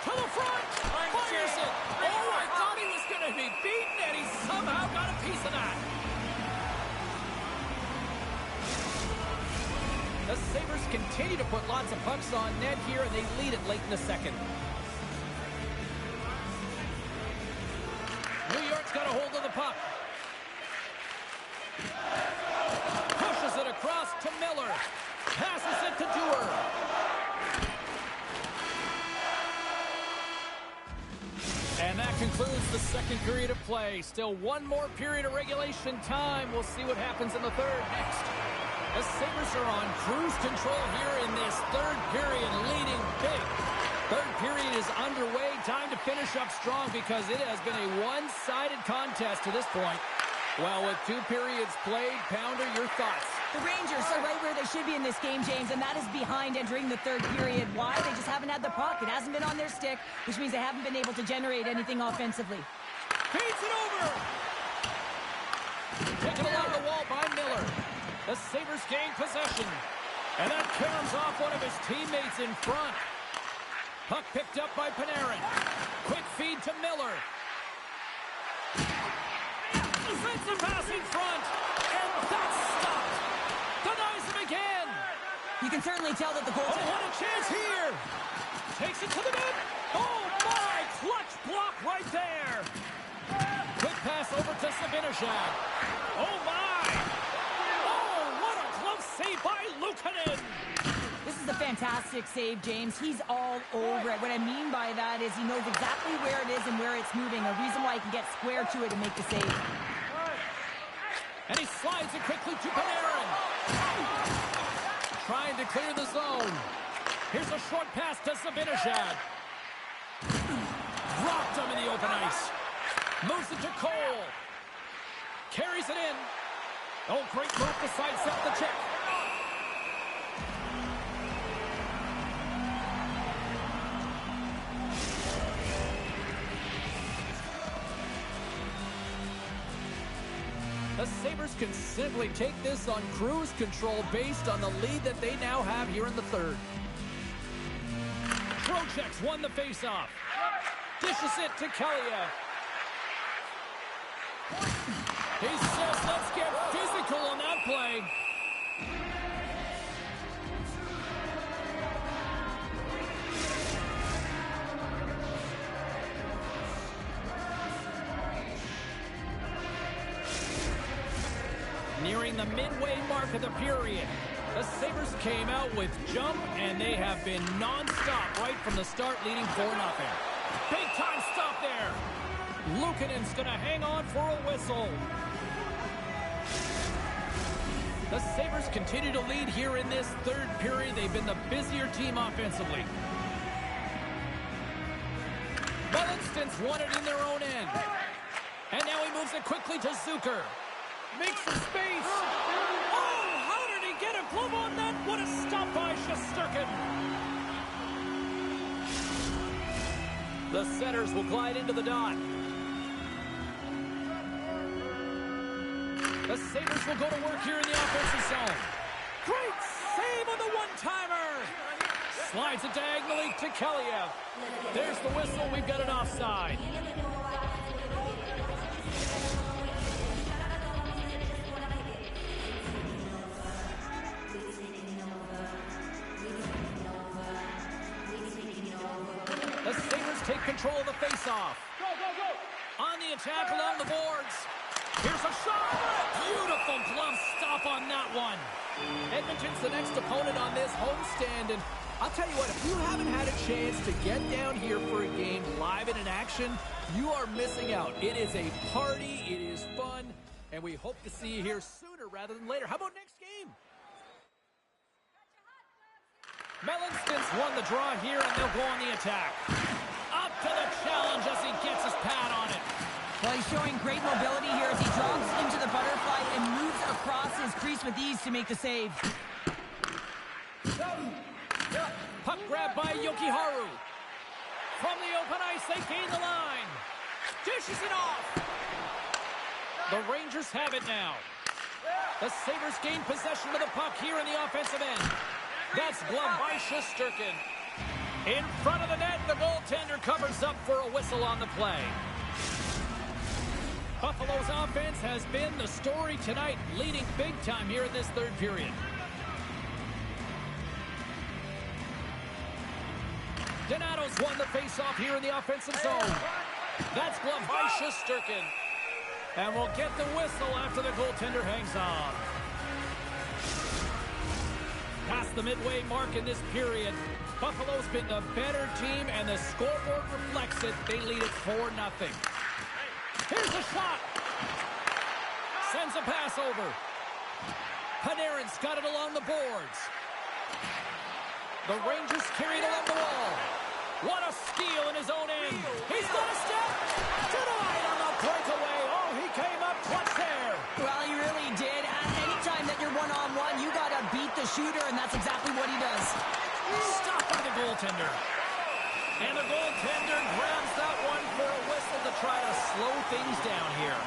To the front. Fires it. Oh, I thought he was going to be beaten, and he somehow got a piece of that. The Sabres continue to put lots of pucks on net here, and they lead it late in the second. New York's got a hold of the puck. Pushes it across to Miller. Passes it to Dewar. And that concludes the second period of play. Still one more period of regulation time. We'll see what happens in the third next. The Sabres are on cruise control here in this third period, leading big. Third period is underway. Time to finish up strong because it has been a one-sided contest to this point. Well, with 2 periods played, Pounder, your thoughts? The Rangers are right where they should be in this game, James, and that is behind entering the third period. Why? They just haven't had the puck. It hasn't been on their stick, which means they haven't been able to generate anything offensively. Feeds it over! Taken along the wall by Miller. The Sabres gain possession. And that caroms off one of his teammates in front. Puck picked up by Panarin. Quick feed to Miller. Defensive pass in front. And that's stopped. Denies him again. You can certainly tell that the goaltender... Oh, what a chance here. Takes it to the net. Oh, my. Clutch block right there. Quick pass over to Zibanejad. Oh, my. Oh, what a close save by Luukkonen. This is a fantastic save, James. He's all over it. What I mean by that is he knows exactly where it is and where it's moving. A reason why he can get square to it and make the save. And he slides it quickly to Panarin. Trying to clear the zone. Here's a short pass to Zibanejad. Dropped him in the open ice. Moves it to Cole. Carries it in. Oh, great move to sidestep the check. The Sabres can simply take this on cruise control based on the lead that they now have here in the third. Trocheck's won the faceoff. Dishes it to Kaliev. He says, let's get physical on that play. Nearing the midway mark of the period, the Sabres came out with jump, and they have been non-stop right from the start, leading 4-0. Big-time stop there. Luukkonen's going to hang on for a whistle. The Sabres continue to lead here in this third period. They've been the busier team offensively. Wellington's won it in their own end. And now he moves it quickly to Zucker. Makes some space. Oh, how did he get a glove on that? What a stop by Shesterkin. The Senators will glide into the dot. The Sabres will go to work here in the offensive zone. Great save on the one-timer. Slides it diagonally to Kaliev. There's the whistle. We've got an offside. The Sabres take control of the faceoff. On the attack along the boards. Here's a shot. Beautiful glove stop on that one. Edmonton's the next opponent on this homestand. And I'll tell you what, if you haven't had a chance to get down here for a game live and in action, you are missing out. It is a party. It is fun. And we hope to see you here sooner rather than later. How about next game? Mellanston's won the draw here, and they'll go on the attack. Up to the challenge as he gets his pad on it. Well, he's showing great mobility here as he drops into the butterfly and moves across his crease with ease to make the save. Puck grab by Jokiharju. From the open ice, they gain the line. Dishes it off. The Rangers have it now. The Sabres gain possession of the puck here in the offensive end. That's gloved by Shesterkin. In front of the net, the goaltender covers up for a whistle on the play. Buffalo's offense has been the story tonight, leading big time here in this third period. Donato's won the faceoff here in the offensive zone. That's gloved by Shesterkin. And we'll get the whistle after the goaltender hangs on. Past the midway mark in this period, Buffalo's been the better team, and the scoreboard reflects it. They lead it 4-0. Here's a shot. Sends a pass over. Panarin's got it along the boards. The Rangers carry it along the wall. What a steal in his own end. He's got a step. Tonight on the breakaway. Oh, he came up clutch there. Well, he really did. Anytime that you're one-on-one, you got to beat the shooter, and that's exactly what he does. Stopped by the goaltender. And the goaltender grabs that one for a whistle to try to slow things down here.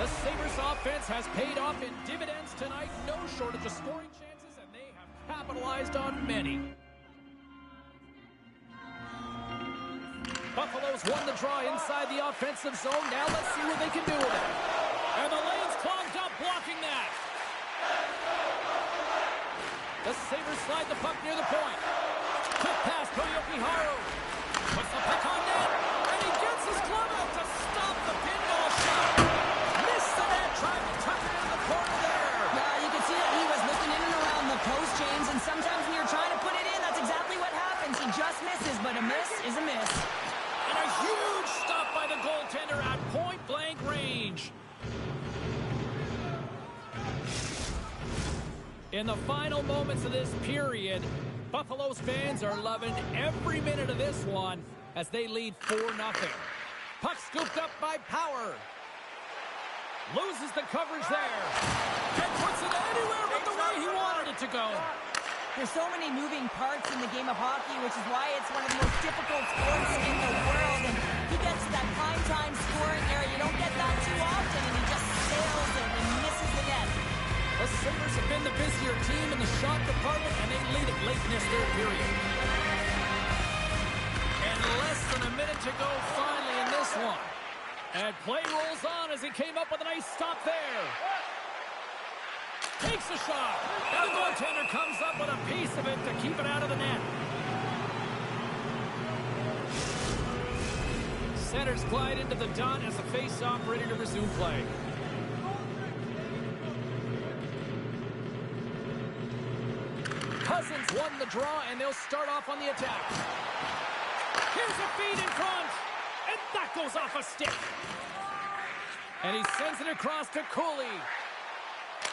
The Sabres offense has paid off in dividends tonight. No shortage of scoring chances, and they have capitalized on many. Buffalo's won the draw inside the offensive zone. Now let's see what they can do with it. And the lane's clogged up, blocking that. The Sabres slide the puck near the point. Quick pass to Yoki-Haru. Puts the puck on net. And he gets his glove out to stop the pinball shot. Missed the net, trying to tuck it into the corner there. Yeah, you can see that he was looking in and around the post, James, and sometimes when you're trying to put it in, that's exactly what happens. He just misses, but a miss is a miss. And a huge stop by the goaltender at point-blank range. In the final moments of this period, Buffalo's fans are loving every minute of this one as they lead 4-0. Puck scooped up by Power. Loses the coverage there. And puts it anywhere but the way he wanted it to go. There's so many moving parts in the game of hockey, which is why it's one of the most difficult sports in the world. And he gets to that prime time scoring area. You don't get that too often, and he just sails it and misses the net. The Sabres have been the busier team in the shot department, and they lead it late in this third period. And less than a minute to go finally in this one. And play rolls on as he came up with a nice stop there. Takes a shot. And the goaltender comes up with a piece of it to keep it out of the net. Centers glide into the dot as the face-off ready to resume play. Cousins won the draw, and they'll start off on the attack. Here's a feed in front, and that goes off a stick. And he sends it across to Cooley.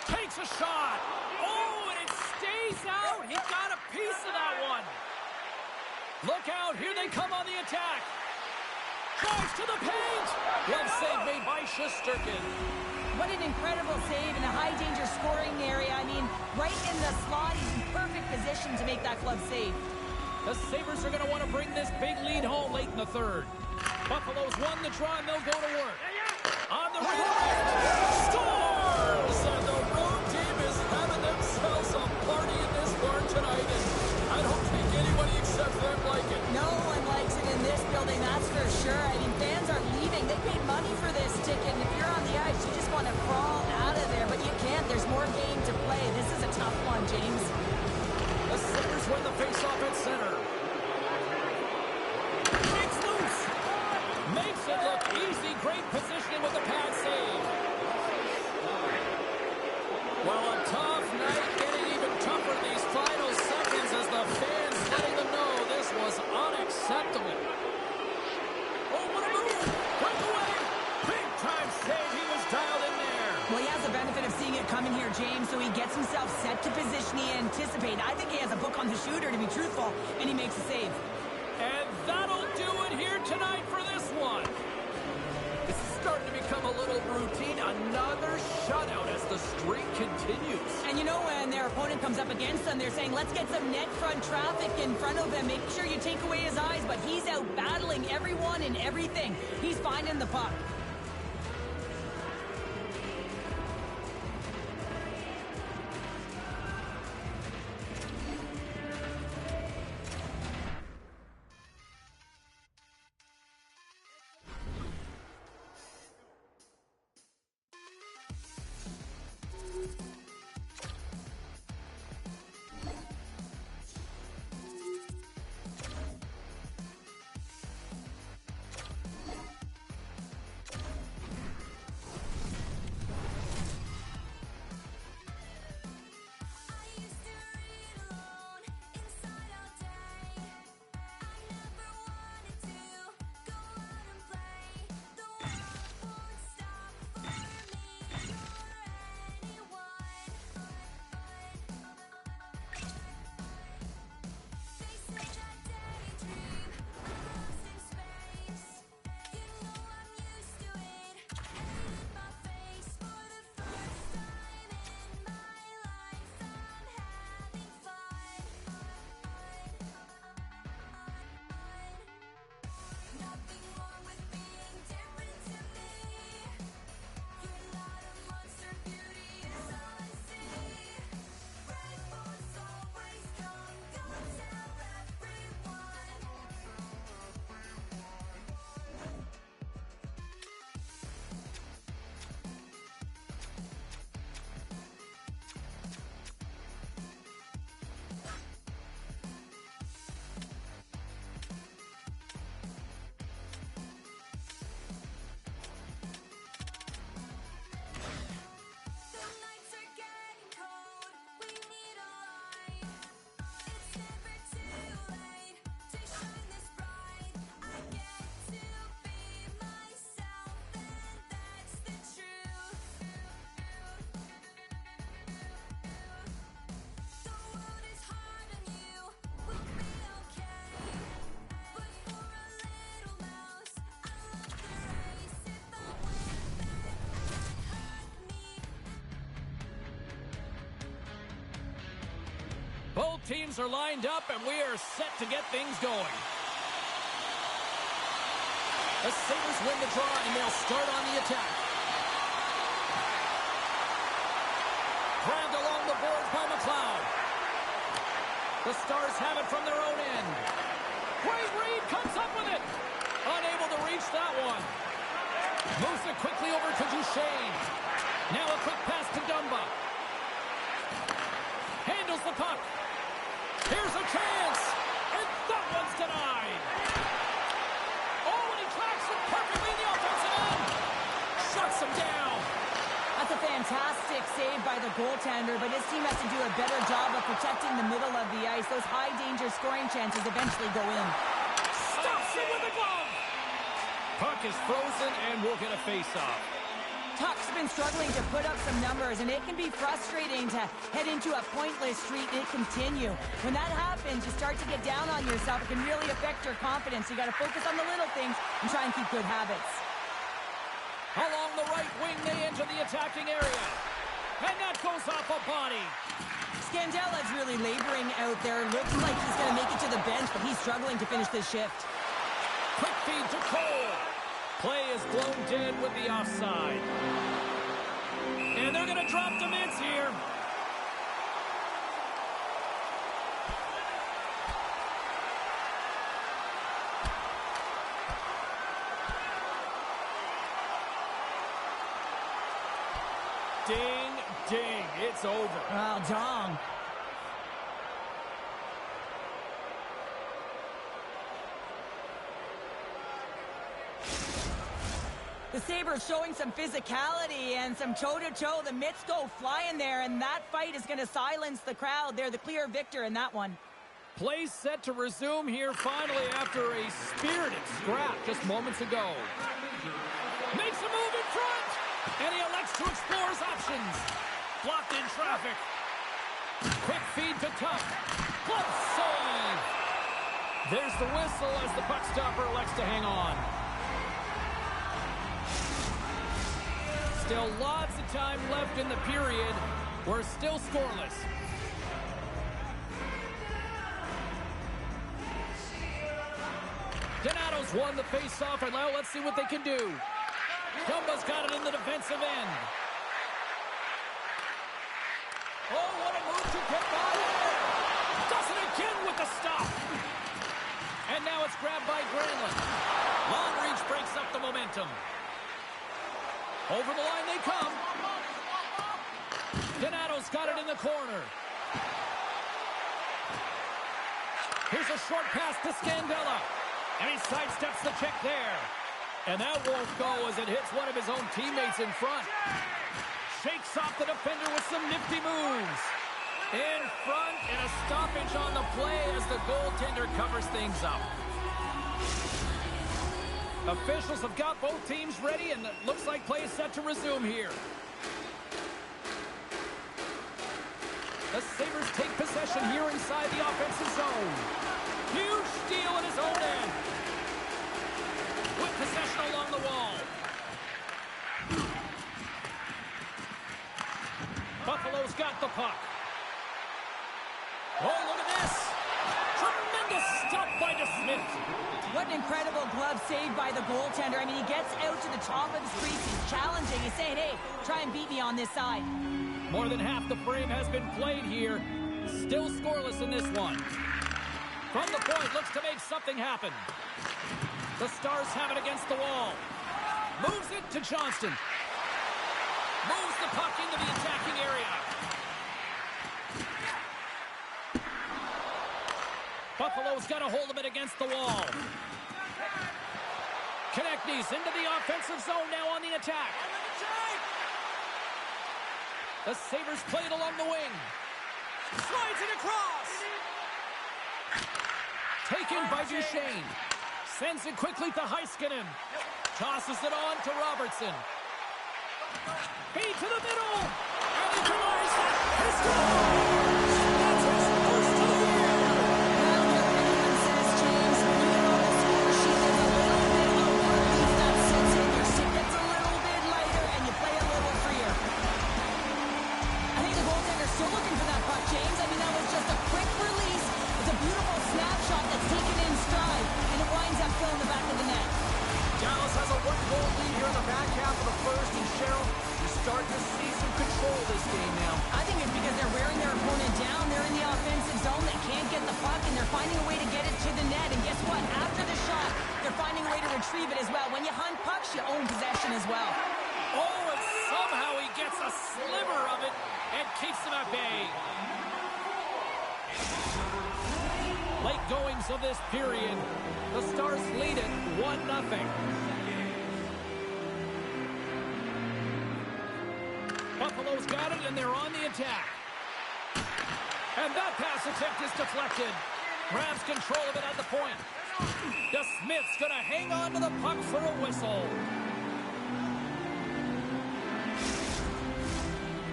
Takes a shot. Oh, and it stays out. He got a piece of that one. Look out. Here they come on the attack. Drives to the paint. Glove save made by Shesterkin. What an incredible save in a high-danger scoring area. I mean, right in the slot, he's in perfect position to make that glove save. The Sabres are going to want to bring this big lead home late in the third. Buffalo's won the draw, and they'll go to work. On the redirect, scores! And the road team is having themselves a party in this barn tonight, and I don't think anybody except them like it. No one likes it in this building, that's for sure. I mean, fans are leaving. They paid money for this ticket, and if you're on the ice, you just want to crawl out of there, but you can't. There's more game to play. This is a tough one, James. The Sabres win the faceoff at center. It's loose. Makes it look easy. Great positioning with the pad save. Well, a tough night, getting even tougher in these final seconds as the fans letting them know this was unacceptable. Oh, what a move! Breakaway! Big time save. He was dialed in there. Well, he has the benefit of seeing it coming here, James, so he gets himself set to position he anticipated. I think he has a book on the shooter, to be truthful, and he makes a save. And that'll do it here tonight for this one. This is starting to become a little routine. Another shutout as the streak continues. And you know, when their opponent comes up against them, they're saying, let's get some net front traffic in front of him. Make sure you take away his eyes, but he's out battling everyone and everything. He's finding the puck. Both teams are lined up, and we are set to get things going. The Sabres win the draw, and they'll start on the attack. Grabbed along the boards by McLeod. The Stars have it from their own end. Wade Reed comes up with it. Unable to reach that one. Moves it quickly over to Duchesne. Now a quick pass to Dumba. Handles the puck. Here's a chance. And that one's denied. Oh, and he tracks it perfectly in the offensive end. Shuts him down. That's a fantastic save by the goaltender, but his team has to do a better job of protecting the middle of the ice. Those high-danger scoring chances eventually go in. Stops it with a glove. Puck is frozen, and we'll get a face-off. Tuck's been struggling to put up some numbers, and it can be frustrating to head into a pointless streak and continue. When that happens, you start to get down on yourself. It can really affect your confidence. You got to focus on the little things and try and keep good habits. Along the right wing, they enter the attacking area. And that goes off a body. Scandella's really laboring out there. Looks like he's going to make it to the bench, but he's struggling to finish this shift. Quick feed to Cole. Play is blown dead with the offside. And they're going to drop the mitts here. Ding, ding, it's over. Oh, dong. The Sabres showing some physicality and some toe-to-toe. The mitts go flying there, and that fight is going to silence the crowd. They're the clear victor in that one. Play set to resume here finally after a spirited scrap just moments ago. Makes a move in front, and he elects to explore his options. Blocked in traffic. Quick feed to Tuck. Glove save. There's the whistle as the puck stopper elects to hang on. Still lots of time left in the period. We're still scoreless. Donato's won the face-off, and now let's see what they can do. Dumba's got it in the defensive end. Oh, what a move to get by there. Does it again with the stop. And now it's grabbed by Granlund. Long reach breaks up the momentum. Over the line they come. Donato's got it in the corner. Here's a short pass to Scandella. And he sidesteps the check there. And that won't go as it hits one of his own teammates in front. Shakes off the defender with some nifty moves. In front and a stoppage on the play as the goaltender covers things up. Officials have got both teams ready, and it looks like play is set to resume here. The Sabres take possession here inside the offensive zone. Huge steal at his own end. With possession along the wall. Buffalo's got the puck. Oh, look at this. Tremendous stop by DeSmith. What an incredible glove save by the goaltender. I mean, he gets out to the top of his crease. He's challenging. He's saying, hey, try and beat me on this side. More than half the frame has been played here. Still scoreless in this one. From the point, looks to make something happen. The Stars have it against the wall. Moves it to Johnston. Moves the puck into the attacking area. Buffalo's got a hold of it against the wall. Konechny's into the offensive zone now on the attack. The Sabres play it along the wing. Slides it across. Taken by Duchesne. Sends it quickly to Heiskanen. Tosses it on to Robertson. Feed to the middle. And he denies that. He scores! That's his first of the year. Well, everyone says, James, when you get on the score sheet, there's a little bit of a relief that sets in. Your stick gets a little bit lighter, and you play a little freer. I think the goaltender's still looking for that puck, James. I mean, that was just a quick release. It's a beautiful snapshot that's taken in stride, and it winds up filling the back of the net. Dallas has a 1-goal lead here in the back half of the first, and Cheryl, you're starting to see some control this game now. I think it's because they're wearing their opponent down. They're in the offensive zone. They can't get the puck, and they're finding a way to get it to the net. And guess what? After the shot, they're finding a way to retrieve it as well. When you hunt pucks, you own possession as well. Oh, and somehow he gets a sliver of it and keeps him at bay. Late goings of this period. The Stars lead it 1-0. Buffalo's got it, and they're on the attack. And that pass attempt is deflected. Grabs control of it at the point. DeSmith's going to hang on to the puck for a whistle.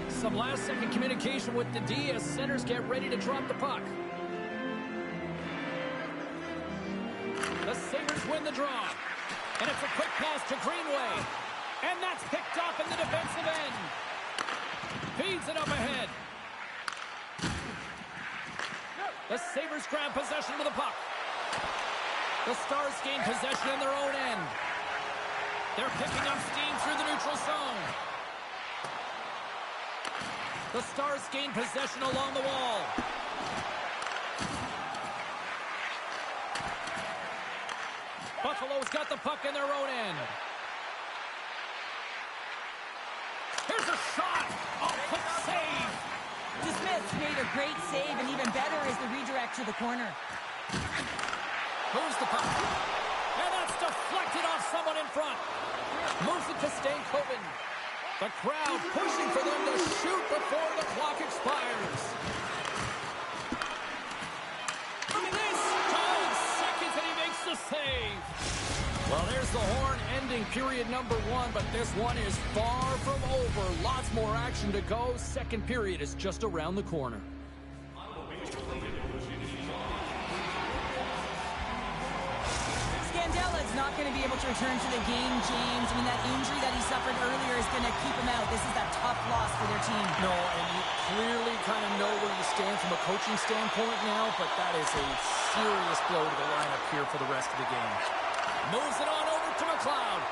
Some last-second communication with the D as centers get ready to drop the puck. The Sabres win the draw. And it's a quick pass to Greenway. And that's picked up in the defensive end. Feeds it up ahead. The Sabres grab possession of the puck. The Stars gain possession in their own end. They're picking up steam through the neutral zone. The Stars gain possession along the wall. Buffalo's got the puck in their own end. Here's a shot. Oh, quick save. DeSmith made a great save, and even better is the redirect to the corner. Moves the puck. And that's deflected off someone in front. Moves it to Stankoven. The crowd pushing for them to shoot before the clock expires. Look at this. 5 seconds and he makes the save. Well, there's the horn ending period number 1, but this one is far from over. Lots more action to go. Second period is just around the corner. Scandella is not going to be able to return to the game, James. I mean, that injury that he suffered earlier is going to keep them out. This is a tough loss for their team. No, and you clearly kind of know where you stand from a coaching standpoint now, but that is a serious blow to the lineup here for the rest of the game. Moves it on over to McLeod.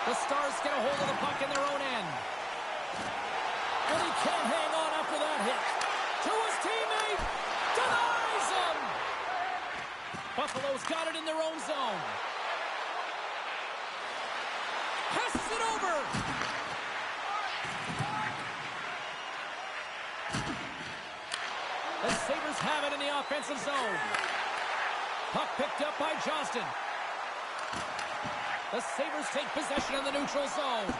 The Stars get a hold of the puck in their own end. And he can't hang on after that hit. To his teammate. Denies him. Buffalo's got it in their own zone. Passes it over. The Sabres have it in the offensive zone. Puck picked up by Johnston. The Sabres take possession in the neutral zone.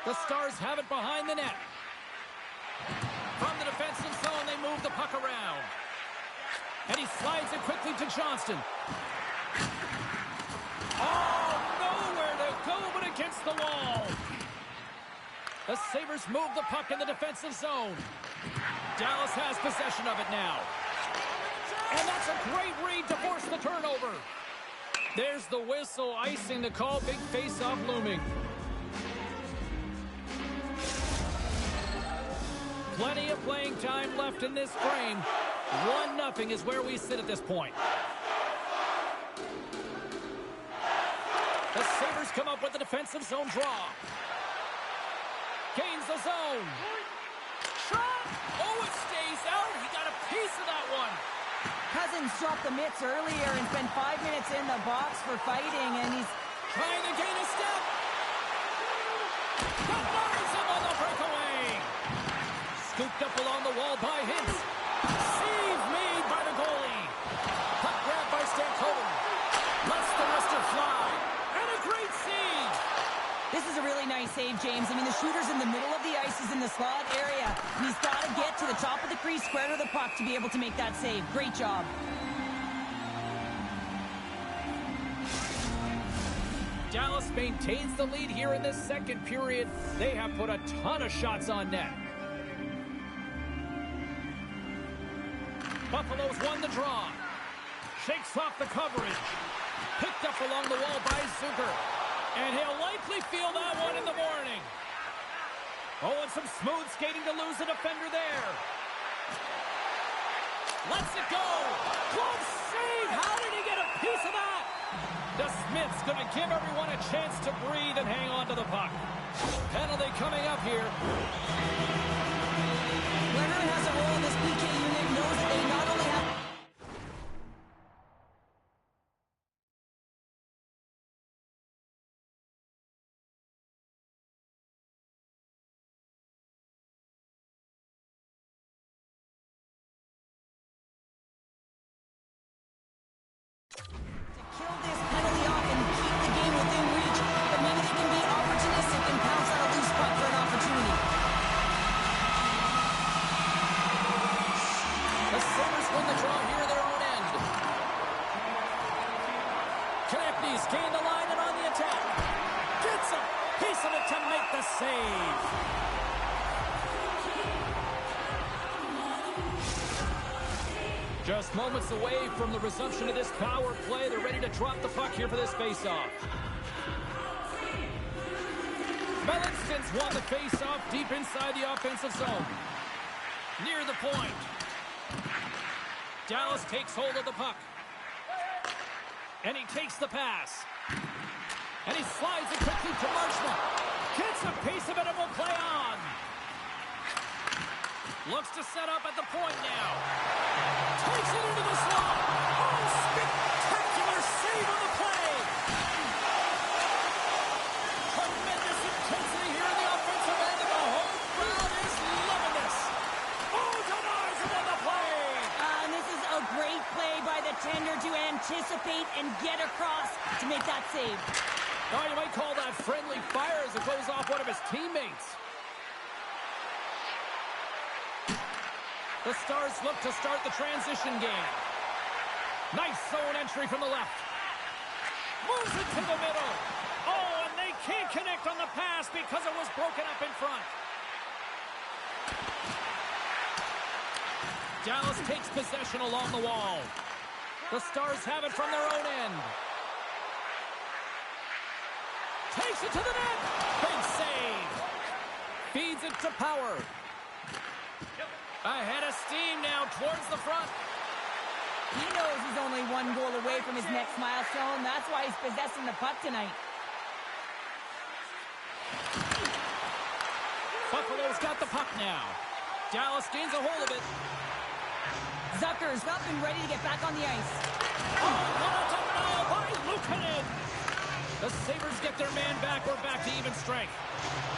The Stars have it behind the net. From the defensive zone, they move the puck around. And he slides it quickly to Johnston. Oh, nowhere to go but against the wall. The Sabres move the puck in the defensive zone. Dallas has possession of it now. And that's a great read to force the turnover. There's the whistle, icing the call, big face-off looming. Plenty of playing time left in this frame. 1-0 is where we sit at this point. The Sabres come up with the defensive zone draw. Gains the zone. Shot! Oh, it stays out. He got a piece of that one. Cousins dropped the mitts earlier and spent 5 minutes in the box for fighting, and he's trying to gain a step. That lines him on the breakaway. Scooped up along the wall by Hintz. Save made by the goalie. Puck grabbed by Stankoven. Lets the wrister fly. And a great save. This is a really nice save, James. I mean, the shooter's in the middle of the ice. He's in the slot area. And he's got to get to the top of the crease, square to the puck to be able to make that save. Great job. Dallas maintains the lead here in this second period. They have put a ton of shots on net. Buffalo's won the draw. Shakes off the coverage. Picked up along the wall by Zucker. And he'll likely feel that one in the morning. Oh, and some smooth skating to lose a defender there. Lets it go. Glove save. How did he get a piece of that? DeSmith's going to give everyone a chance to breathe and hang on to the puck. Penalty coming up here. Whoever has a role in this PK unit knows that they not only have... kill this penalty off and keep the game within reach, but maybe they can be opportunistic and pounce on a loose puck for an opportunity. The Sabres win the draw here in their own end. Konechny's gained the line and on the attack. Gets a piece of it to make the save. Just moments away from the resumption of this power play. They're ready to drop the puck here for this faceoff. Melantson's won the faceoff deep inside the offensive zone. Near the point. Dallas takes hold of the puck. And he takes the pass. And he slides it quickly to Marchment. Gets a piece of it and will play on. Looks to set up at the point now. Takes it into the slot. Oh, spectacular save on the play. Tremendous intensity here in the offensive end, and the whole crowd is loving this. Oh, denies him on the play. And this is a great play by the tender to anticipate and get across to make that save. Oh, you might call that friendly fire as it goes off one of his teammates. The Stars look to start the transition game. Nice zone entry from the left. Moves it to the middle. Oh, and they can't connect on the pass because it was broken up in front. Dallas takes possession along the wall. The Stars have it from their own end. Takes it to the net. Big save. Feeds it to Power. Ahead of steam now towards the front. He knows he's only one goal away from his next milestone. That's why he's possessing the puck tonight. Buffalo's got the puck now. Dallas gains a hold of it. Zucker's up and ready to get back on the ice. Oh, what a denial by Luukkonen. The Sabres get their man back. We're back to even strength.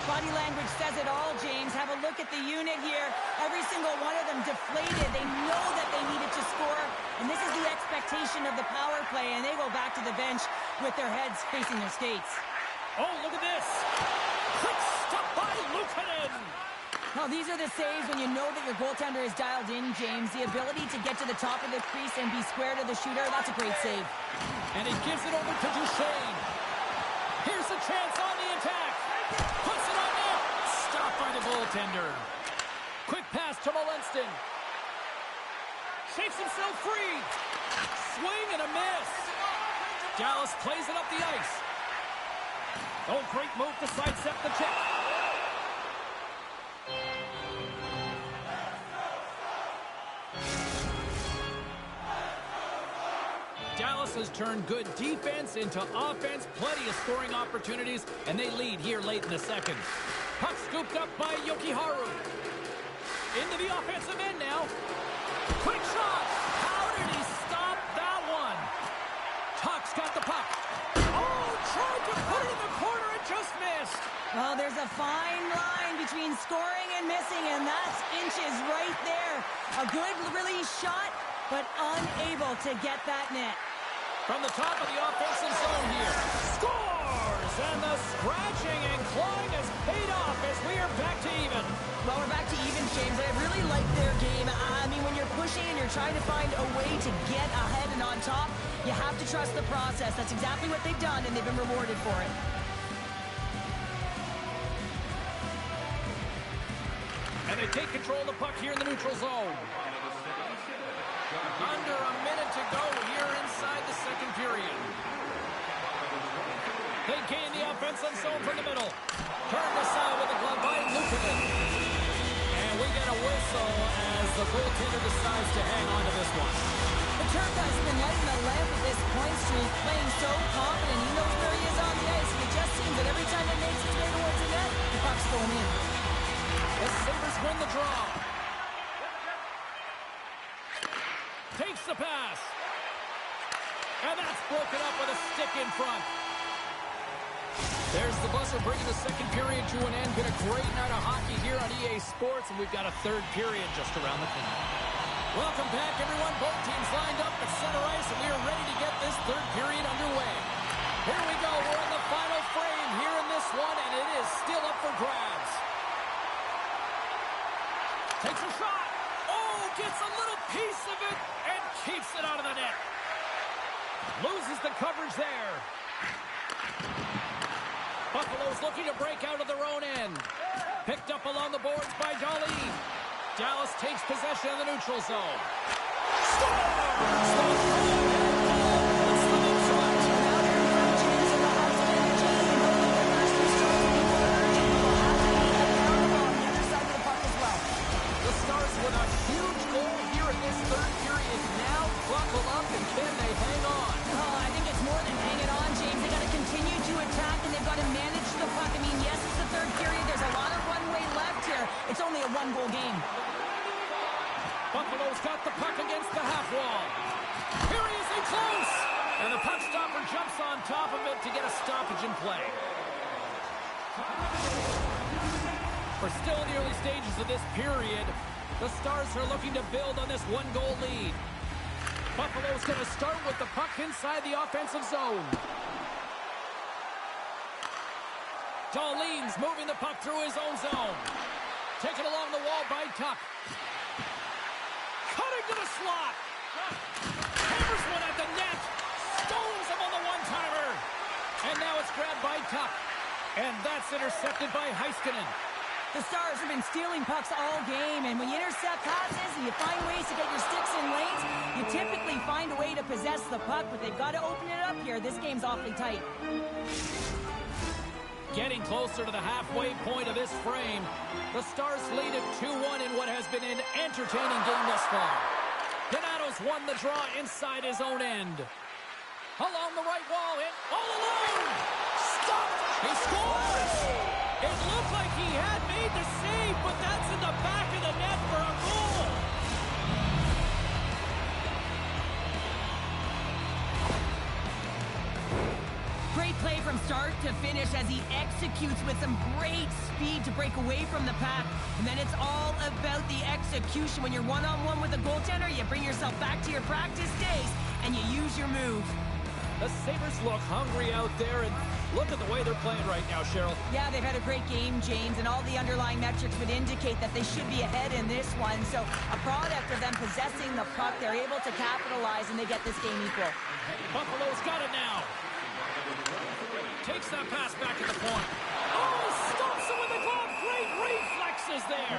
Body language says it all, James. Have a look at the unit here. Every single one of them deflated. They know that they needed to score, and this is the expectation of the power play, and they go back to the bench with their heads facing their skates. Oh, look at this. Quick stop by Luukkonen. Now, these are the saves when you know that your goaltender is dialed in, James. The ability to get to the top of the crease and be square to the shooter, that's a great save. And he gives it over to Duchesne. Here's a chance on the attack. Puts it on net. Stopped by the goaltender. Quick pass to Molinston. Shakes himself free. Swing and a miss. Dallas plays it up the ice. Oh, great move to sidestep the check. Dallas has turned good defense into offense, plenty of scoring opportunities, and they lead here late in the second. Puck scooped up by Jokiharju. Into the offensive end now. Quick shot. How did he stop that one? Tuck's got the puck. Oh, tried to put it in the corner and just missed. Well, there's a fine line between scoring and missing, and that's inches right there. A good release shot, but unable to get that net. From the top of the offensive zone here. Scores! And the scratching and clawing has paid off as we are back to even. Well, we're back to even, James. I really like their game. I mean, when you're pushing and you're trying to find a way to get ahead and on top, you have to trust the process. That's exactly what they've done, and they've been rewarded for it. And they take control of the puck here in the neutral zone. Under a minute to go here inside the second period. They gain the offensive zone from the middle. Turned aside with a glove by Luukkonen. And we get a whistle as the goaltender decides to hang on to this one. The Turk guy's been lighting the lamp at this point streak, playing so confident. He knows where he is on the ice, and it just seems that every time it makes its way towards the net, the puck's going in. The Sabres win the draw. Takes the pass. And that's broken up with a stick in front. There's the buzzer bringing the second period to an end. Been a great night of hockey here on EA Sports, and we've got a third period just around the corner. Welcome back, everyone. Both teams lined up at center ice, and we are ready to get this third period underway. Here we go. We're in the final frame here in this one, and it is still up for grabs. Takes a shot. Oh, gets a little piece of it and keeps it out of the net. Loses the coverage there. Buffalo's looking to break out of their own end. Picked up along the boards by Darlene. Dallas takes possession of the neutral zone. Scores! With a huge goal here in this third period. Now buckle up, and can they hang on? Oh, I think it's more than hanging on, James. They got to continue to attack, and they've got to manage the puck. I mean, yes, it's the third period. There's a lot of runway left here. It's only a one-goal game. Buffalo's got the puck against the half wall. Here he is in close. And the puck stopper jumps on top of it to get a stoppage in play. We're still in the early stages of this period. The Stars are looking to build on this one-goal lead. Buffalo's going to start with the puck inside the offensive zone. Darlene's moving the puck through his own zone. Taken along the wall by Tuck. Cutting to the slot. Hammers one at the net. Stones him on the one-timer. And now it's grabbed by Tuck. And that's intercepted by Heiskanen. The Stars have been stealing pucks all game, and when you intercept passes and you find ways to get your sticks in lanes, you typically find a way to possess the puck, but they've got to open it up here. This game's awfully tight. Getting closer to the halfway point of this frame, the Stars lead at 2-1 in what has been an entertaining game thus far. Donato's won the draw inside his own end. Along the right wall, and all alone! Stopped! He scores! It looked like he had made the save, but that's in the back of the net for a goal! Great play from start to finish as he executes with some great speed to break away from the pack. And then it's all about the execution. When you're one-on-one with a goaltender, you bring yourself back to your practice days and you use your move. The Sabres look hungry out there, and look at the way they're playing right now, Cheryl. Yeah, they've had a great game, James, and all the underlying metrics would indicate that they should be ahead in this one. So a product of them possessing the puck, they're able to capitalize, and they get this game equal. Buffalo's got it now. Takes that pass back at the point. Oh, stops it with the glove. Great reflexes there.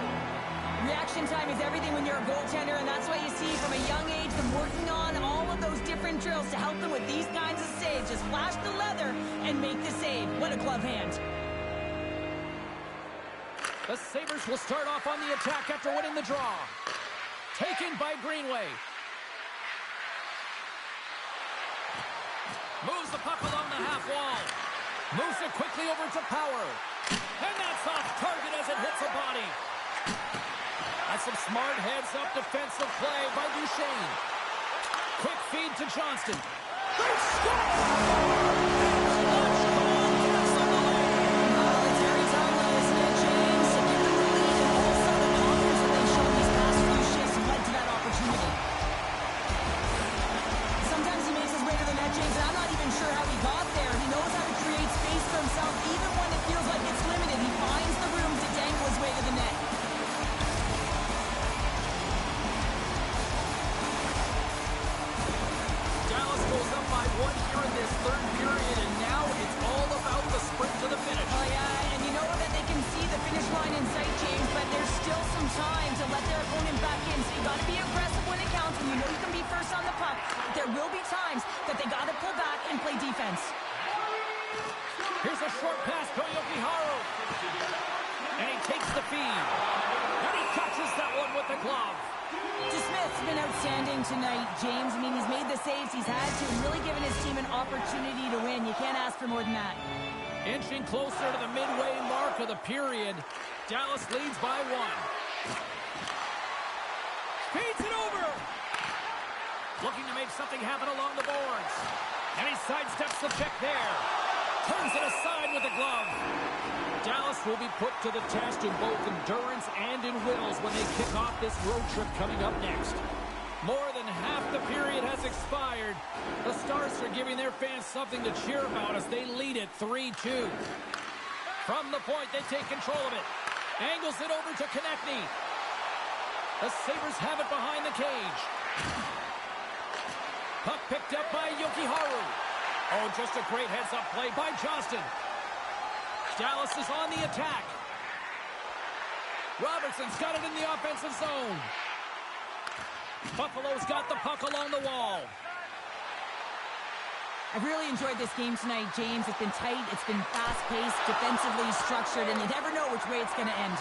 Reaction time is everything when you're a goaltender, and that's why you see from a young age them working on all of those different drills to help them with these kinds of saves. Just flash the leather and make the save. What a glove hand. The Sabres will start off on the attack after winning the draw. Taken by Greenway. Moves the puck along the half wall. Moves it quickly over to Power. And that's off target as it hits a body. That's some smart heads-up defensive play by Duchesne. Quick feed to Johnston. Great score! Here's a short pass to Yokiharu. And he takes the feed. And he catches that one with the glove. Smith's been outstanding tonight, James. I mean, he's made the saves he's had to and really given his team an opportunity to win. You can't ask for more than that. Inching closer to the midway mark of the period. Dallas leads by 1. Feeds it over. Looking to make something happen along the boards. And he sidesteps the pick there. Turns it aside with the glove. Dallas will be put to the test in both endurance and in wills when they kick off this road trip coming up next. More than half the period has expired. The Stars are giving their fans something to cheer about as they lead it 3-2. From the point, they take control of it. Angles it over to Konechny. The Sabres have it behind the cage. Puck picked up by Yokiharu. Oh, just a great heads-up play by Johnston. Dallas is on the attack. Robertson's got it in the offensive zone. Buffalo's got the puck along the wall. I've really enjoyed this game tonight, James. It's been tight, it's been fast-paced, defensively structured, and you never know which way it's going to end.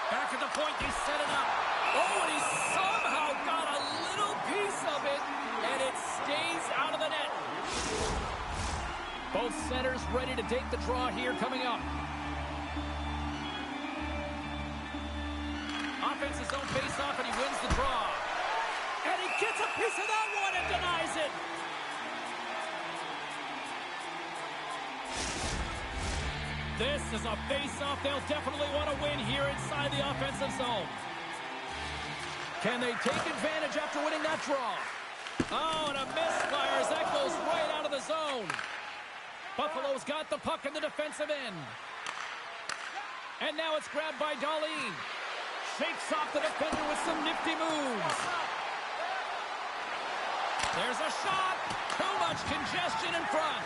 Back at the point, they set it up. Oh, and he somehow got a little piece of it, and it stays out of the net. Both centers ready to take the draw here coming up. Offense's own face-off, and he wins the draw. And he gets a piece of that one and denies it. This is a face-off they'll definitely want to win here inside the offensive zone. Can they take advantage after winning that draw? Oh, and a misfire as that goes right out of the zone. Buffalo's got the puck in the defensive end. And now it's grabbed by Dahlin. Shakes off the defender with some nifty moves. There's a shot. Too much congestion in front.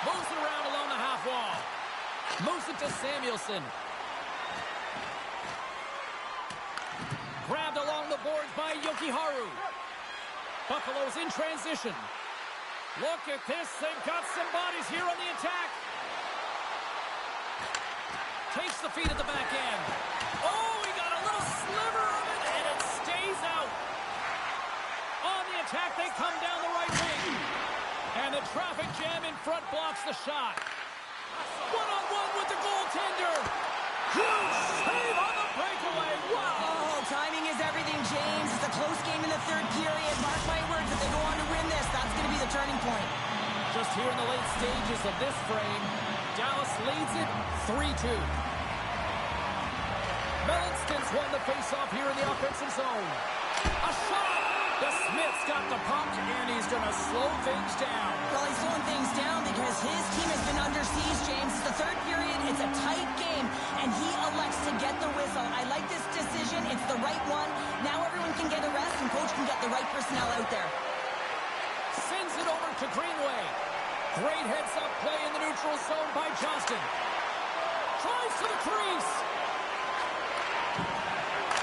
Moves it around along the half wall. Moves it to Samuelson. Grabbed along the boards by Yokiharu. Buffalo's in transition. Look at this. They've got some bodies here on the attack. Takes the feed at the back end. Oh, he got a little sliver of it, and it stays out. On the attack, they come down the right wing. And the traffic jam in front blocks the shot. One-on-one with the goaltender. Huge save on the breakaway. Wow. Oh, timing is everything, James. It's a close game in the third period. Mark my words, if they go on to win this, that's going to be the turning point. Just here in the late stages of this frame, Dallas leads it 3-2. Melinston's won the faceoff here in the offensive zone. A shot! The Smith's got the puck, and he's going to slow things down. Well, he's slowing things down because his team has been under siege, James. It's the third period. It's a tight game, and he elects to get the whistle. I like this decision. It's the right one. Now everyone can get a rest, and coach can get the right personnel out there. Sends it over to Greenway. Great heads-up play in the neutral zone by Johnston. Tries to the crease.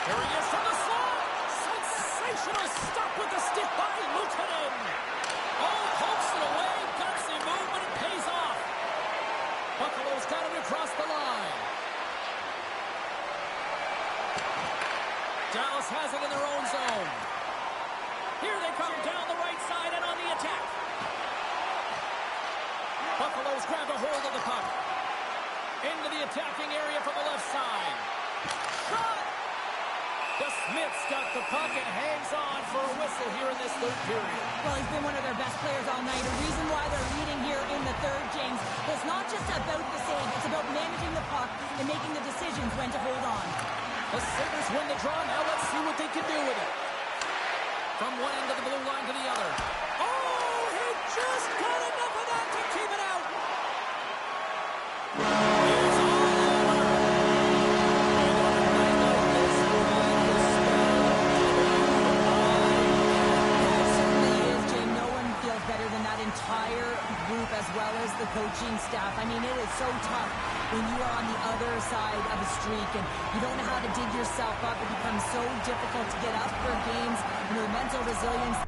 Here he is from the slot. Sensational stop with the stick by Luukkonen. Oh, pokes it away. Gutsy move, but it pays off. Buffalo's got him across the line. Dallas has it in their own zone. Here they come down the right side and on the attack. Buffalo's grabbed a hold of the puck. Into the attacking area from the left side. Shot! The Smith's got the puck and hangs on for a whistle here in this third period. Well, he's been one of their best players all night. A reason why they're leading here in the third, James. It's not just about the save. It's about managing the puck and making the decisions when to hold on. The Sabres win the draw. Now let's see what they can do with it. From one end of the blue line to the other. Oh, he just got enough of that to keep it out. It's all over. And on a night like this, It certainly is, James. No one feels better than that entire group as well as the coaching staff. I mean, it is so tough when you are on the other side of a streak and you don't know how to dig yourself up. It becomes so difficult to get up for games. You know, mental resilience.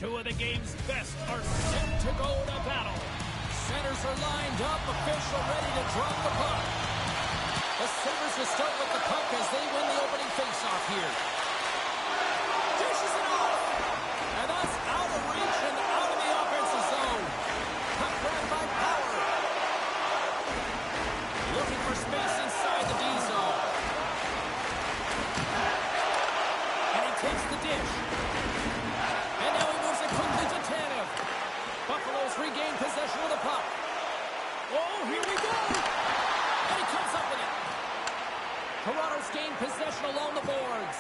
Two of the game's best are set to go to battle. Centers are lined up, official ready to drop the puck. The Sabres will start with the puck as they win the opening faceoff here. Dishes it off! And that's out of reach and out of the offensive zone. Puck grabbed by Power. Looking for space inside the D zone. And he takes the dish. And now he moves it quickly to Tanev. Buffalo's regained possession of the puck. Oh, here we go! And he comes up with it. Toronto's gained possession along the boards.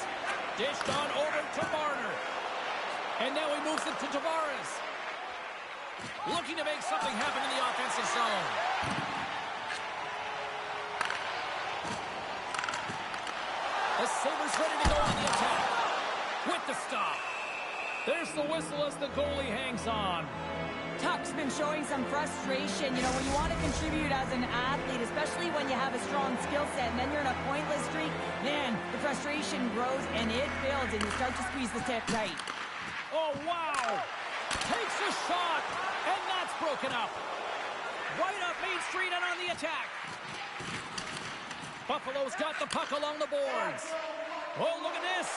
Dished on over to Marner. And now he moves it to Tavares. Looking to make something happen in the offensive zone. The Sabres ready to go on the attack. With the stop. There's the whistle as the goalie hangs on. Tuck's been showing some frustration. You know, when you want to contribute as an athlete, especially when you have a strong skill set, and then you're in a pointless streak, man, the frustration grows and it builds, and you start to squeeze the tip tight. Oh, wow! Takes a shot, and that's broken up. Right up Main Street and on the attack. Buffalo's got the puck along the boards. Oh, look at this.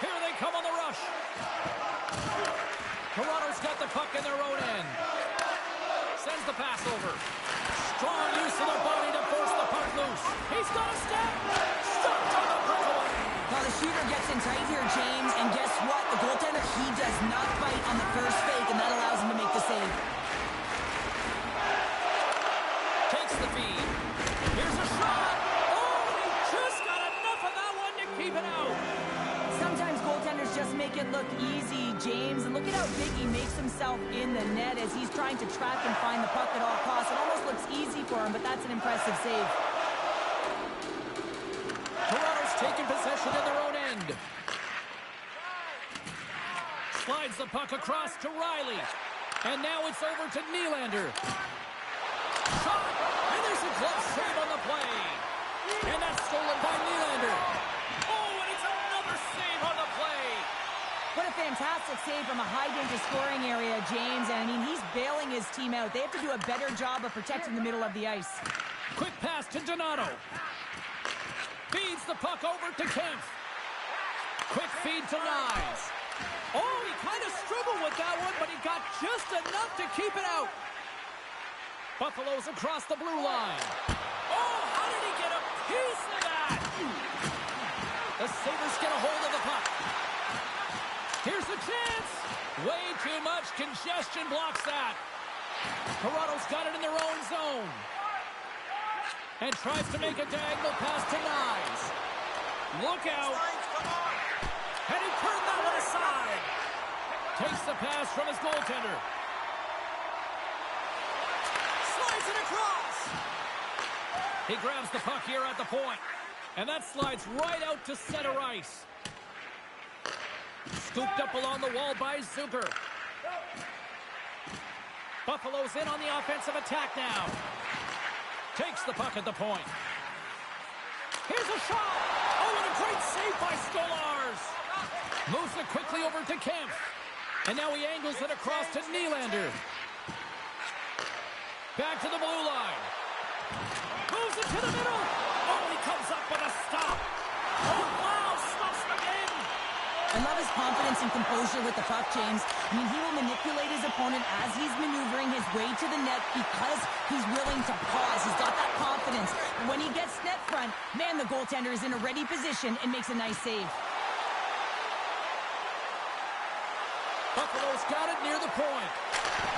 Here they come on the rush. Toronto's got the puck in their own end. Sends the pass over. Strong use of the body to force the puck loose. He's got a step. Stopped on the breakaway. Now the shooter gets in tight here, James, and guess what? The goaltender, he does not bite on the first fake, and that allows him to make the save. Takes the feed. Here's a shot. Oh, he just got enough of that one to keep it out. Sometimes goaltenders just make it look easy, James. And look at how big he makes himself in the net as he's trying to track and find the puck at all costs. It almost looks easy for him, but that's an impressive save. Toronto's taking possession in their own end. Slides the puck across to Riley. And now it's over to Nylander. Shot! And there's a glove save on the play. And that's stolen by Nylander. Oh, and it's another save on the play. What a fantastic save from a high-danger scoring area, James. And, I mean, he's bailing his team out. They have to do a better job of protecting the middle of the ice. Quick pass to Donato. Feeds the puck over to Kemp. Quick feed to Nyes. Oh, he kind of struggled with that one, but he got just enough to keep it out. Buffalo's across the blue line. Oh, how did he get a piece of that? The Sabres get a hold of the puck. Here's a chance. Way too much congestion blocks that. Toronto's got it in their own zone. And tries to make a diagonal pass to Nyes. Look out. And he turned that one aside. Takes the pass from his goaltender. Slides it across. He grabs the puck here at the point. And that slides right out to center ice. Scooped up along the wall by Zucker. Buffalo's in on the offensive attack now. Takes the puck at the point. Here's a shot. Oh, and a great save by Stolarz. Moves it quickly over to Kemp. And now he angles it across to Nylander. Back to the blue line. Moves it to the middle. Oh, he comes up with a stop. Oh, wow, stops him again. I love his confidence and composure with the puck, James. I mean, he will manipulate his opponent as he's maneuvering his way to the net because he's willing to pause. He's got that confidence. And when he gets net front, man, the goaltender is in a ready position and makes a nice save. Buffalo's got it near the point.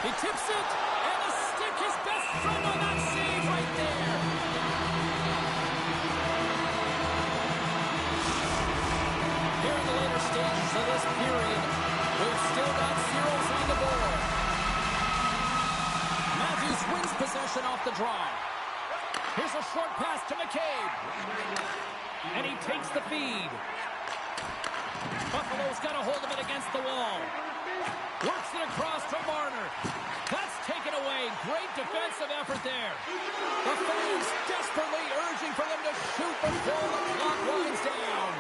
He tips it, and the stick his best friend on that save right there. Here in the later stages of this period, we've still got zeros on the board. Matthews wins possession off the draw. Here's a short pass to McCabe. And he takes the feed. Buffalo's got a hold of it against the wall. Works it across to Marner. That's taken away. Great defensive effort there. The fans desperately urging for them to shoot before the clock winds down.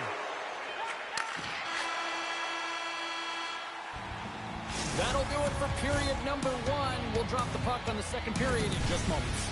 That'll do it for period number 1. We'll drop the puck on the second period in just moments.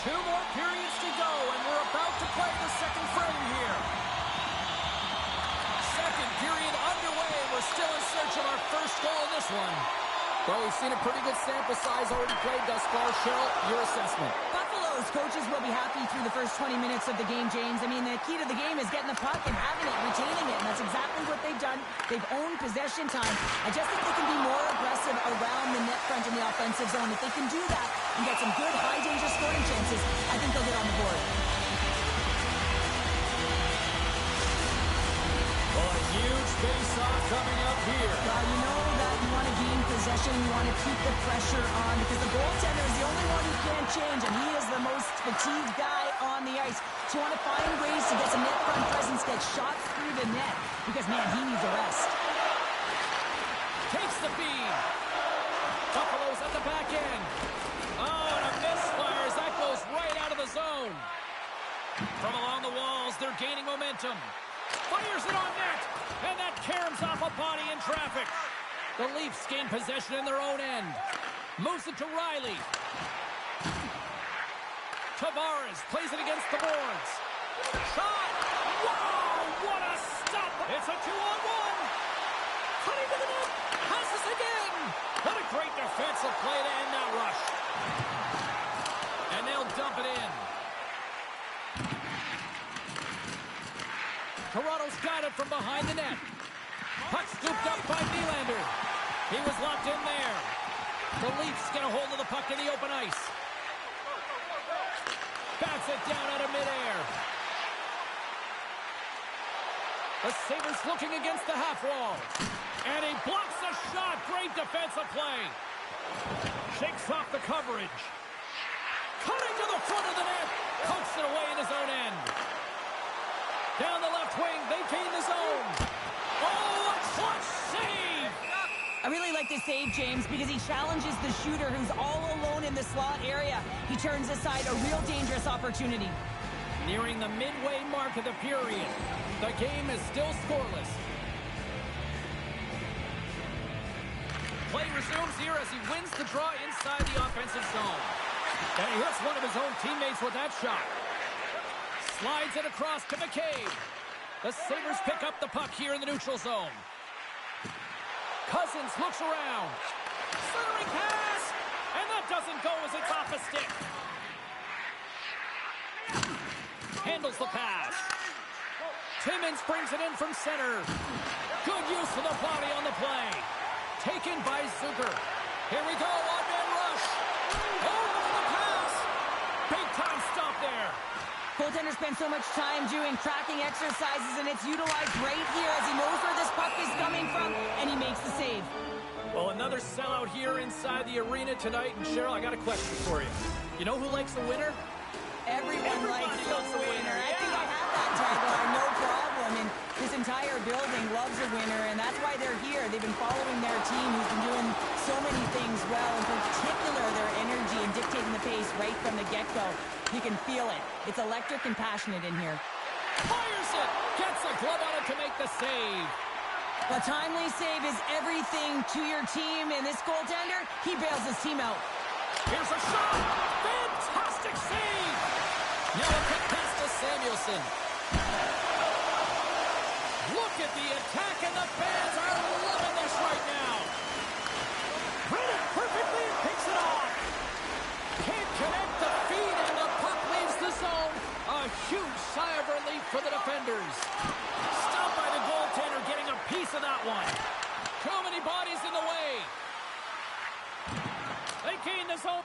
2 more periods to go, and we're about to play the second frame here. Second period underway. We're still in search of our first goal in this one. Well, we've seen a pretty good sample size already played thus far. Cheryl, your assessment. Buffalo's coaches will be happy through the first 20 minutes of the game, James. I mean, the key to the game is getting the puck and having it, retaining it, and that's exactly what they've done. They've owned possession time. I just think they can be more aggressive around the net front in the offensive zone. If they can do that and get some good high-danger scoring chances, I think they'll get on the board. Well, a huge face-off coming up here. You know that you want to gain possession, you want to keep the pressure on, because the goaltender is the only one who can't change, and he is the most fatigued guy on the ice. So you want to find ways to get some net front presence, get shots through the net, because, man, he needs a rest. Takes the feed. Buffalo's at the back end. Oh, and a misfires. That goes right out of the zone. From along the walls, they're gaining momentum. Fires it on net, and that caroms off a body in traffic. The Leafs gain possession in their own end. Moves it to Riley. Tavares plays it against the boards. Shot! Wow, what a stop! It's a 2-on-1. Cutting to the net. Passes again. What a great defensive play to end that rush. And they'll dump it in. Toronto's got it from behind the net. Puck scooped up by Nylander. He was locked in there. The Leafs get a hold of the puck in the open ice. Bats it down out of midair. The Sabres looking against the half wall. And he blocks the shot. Great defensive play. Shakes off the coverage. Cutting to the front of the net. Pokes it away in his own end. Down the left wing, they gain the zone. Oh, a clutch save! I really like this save, James, because he challenges the shooter who's all alone in the slot area. He turns aside a real dangerous opportunity. Nearing the midway mark of the period. The game is still scoreless. Play resumes here as he wins the draw inside the offensive zone. And he hits one of his own teammates with that shot. Slides it across to McCabe. The Sabres pick up the puck here in the neutral zone. Cousins looks around. Centering pass. And that doesn't go as it's off a stick. Handles the pass. Timmins brings it in from center. Good use of the body on the play. Taken by Zucker. Here we go, one-man rush. Oh, look at the pass. Big time stop there. Goaltender spends so much time doing tracking exercises, and it's utilized right here as he knows where this puck is coming from, and he makes the save. Well, another sellout here inside the arena tonight. And Cheryl, I got a question for you. You know who likes a winner? Everybody likes a winner. I think I have that tagline, no problem. And this entire building loves a winner, and that's why they're here. They've been following their team who's been doing so many things well, in particular their energy and dictating the pace right from the get-go. You can feel it. It's electric and passionate in here. Fires it! Gets a glove on it to make the save. A timely save is everything to your team, and this goaltender, he bails his team out. Here's a shot! Fantastic save! Now a quick pass to Samuelson. Look at the attack, and the fans are loving this right now. Read it perfectly and picks it off. Can't connect the feed, and the puck leaves the zone. A huge sigh of relief for the defenders. Stopped by the goaltender, getting a piece of that one. Too many bodies in the way. They gain the zone.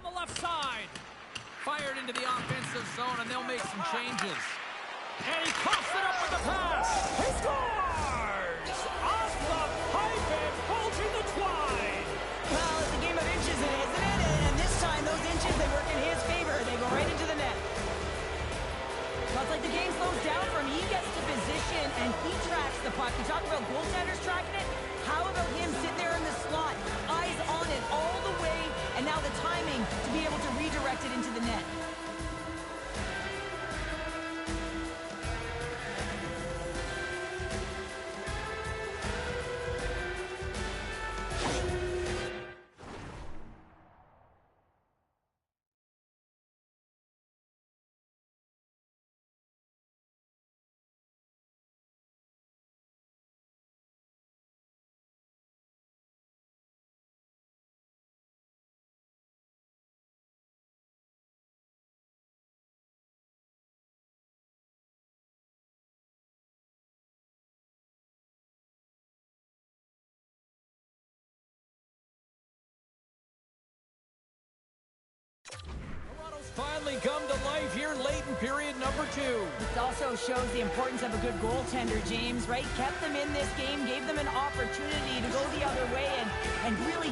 the left side. Fired into the offensive zone, and they'll make some changes. And he coughs it up with the pass. He scores! Off the pipe and bulging the twine. Well, it's a game of inches, isn't it? And this time, those inches, they work in his favor. They go right into the net. Well, it's like the game slows down for him. He gets to position, and he tracks the puck. You talk about goaltenders tracking it. How about him sitting there in the slot, eyes on it all the way, and now the timing to be able to redirect it into the net. Finally come to life here late in period number 2. It also shows the importance of a good goaltender, James, right? Kept them in this game, gave them an opportunity to go the other way and really...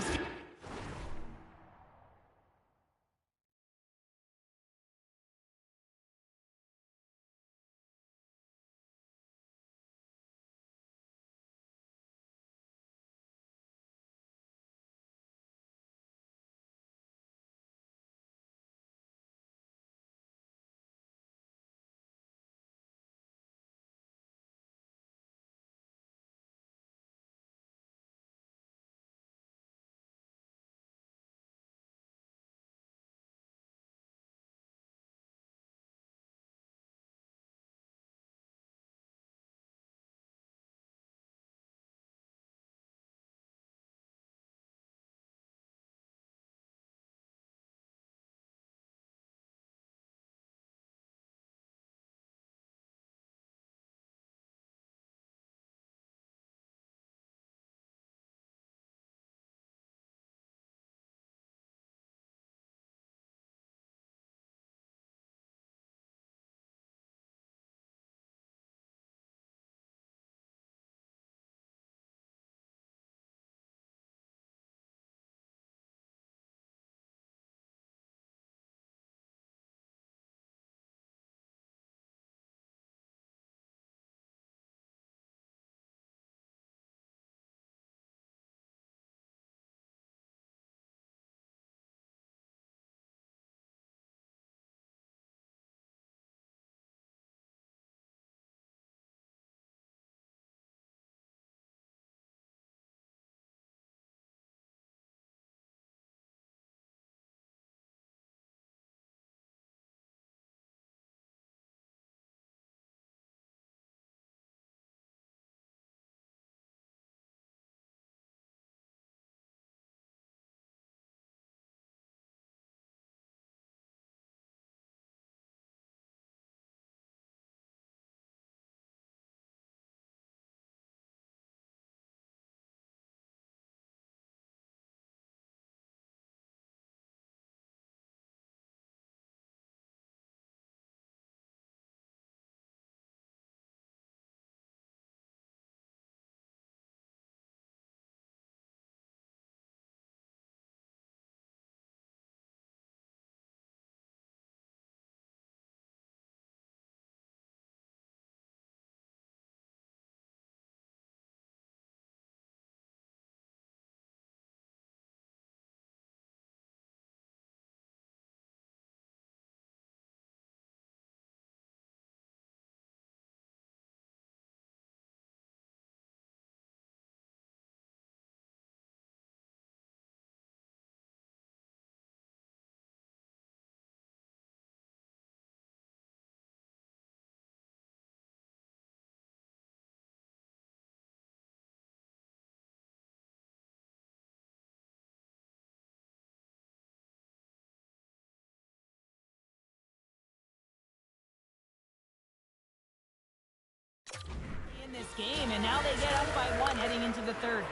in this game, and now they get up by 1 heading into the third.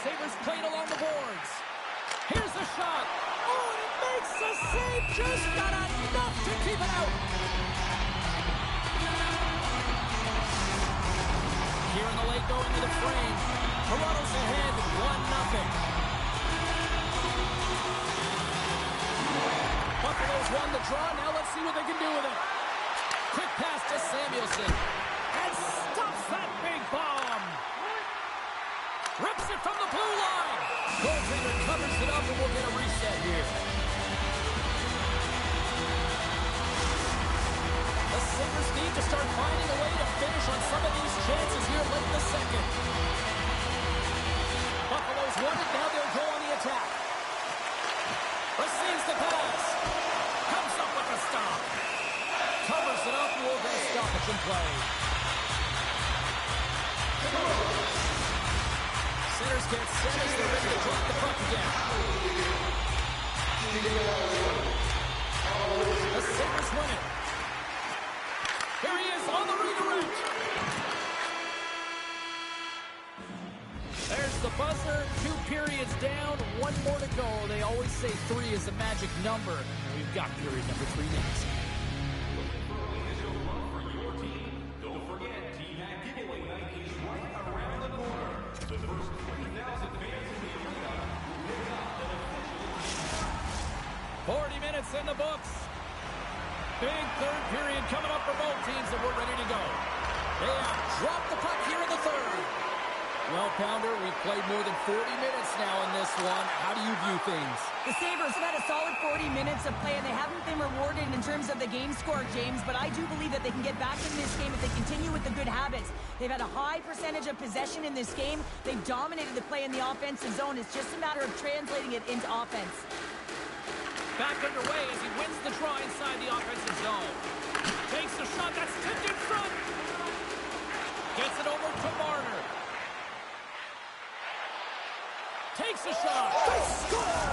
Sabres played along the boards. Here's the shot. Oh, and it makes the save. Just got enough to keep it out. Here in the late going to the frame. Toronto's ahead 1-0. Buffalo's won the draw. Now let's see what they can do with it. Quick pass to Samuelson. And stops that big bomb. Rips it from the blue line. Goaltender covers it up and we'll get a reset here. The Sabres need to start finding a way to finish on some of these chances here late in the second. Buffalo's won it. Now they'll go on the attack. Receives the pass. Comes up with a stop. Covers it up. We'll get a stoppage in play. Centers get set as they're ready to drop the puck again. The Sabres win it. Here he is on the redirect. There's the buzzer. 2 periods down. 1 more to go. They always say 3 is the magic number. We've got period number 3 next. For your team, don't forget, Team Hat Giveaway Night is right around the corner. The first 3,000 fans in the arena will pick up the official. 40 minutes in the books. Big third period coming up for both teams, and we're ready to go. They have dropped the puck here in the third. Well, Pounder, we've played more than 40 minutes now in this one. How do you view things? The Sabres have had a solid 40 minutes of play, and they haven't been rewarded in terms of the game score, James, but I do believe that they can get back in this game if they continue with the good habits. They've had a high percentage of possession in this game. They've dominated the play in the offensive zone. It's just a matter of translating it into offense. Back underway as he wins the draw inside the offensive zone. Takes the shot. That's tipped in front. Gets it over to Marner. Takes a shot. They score!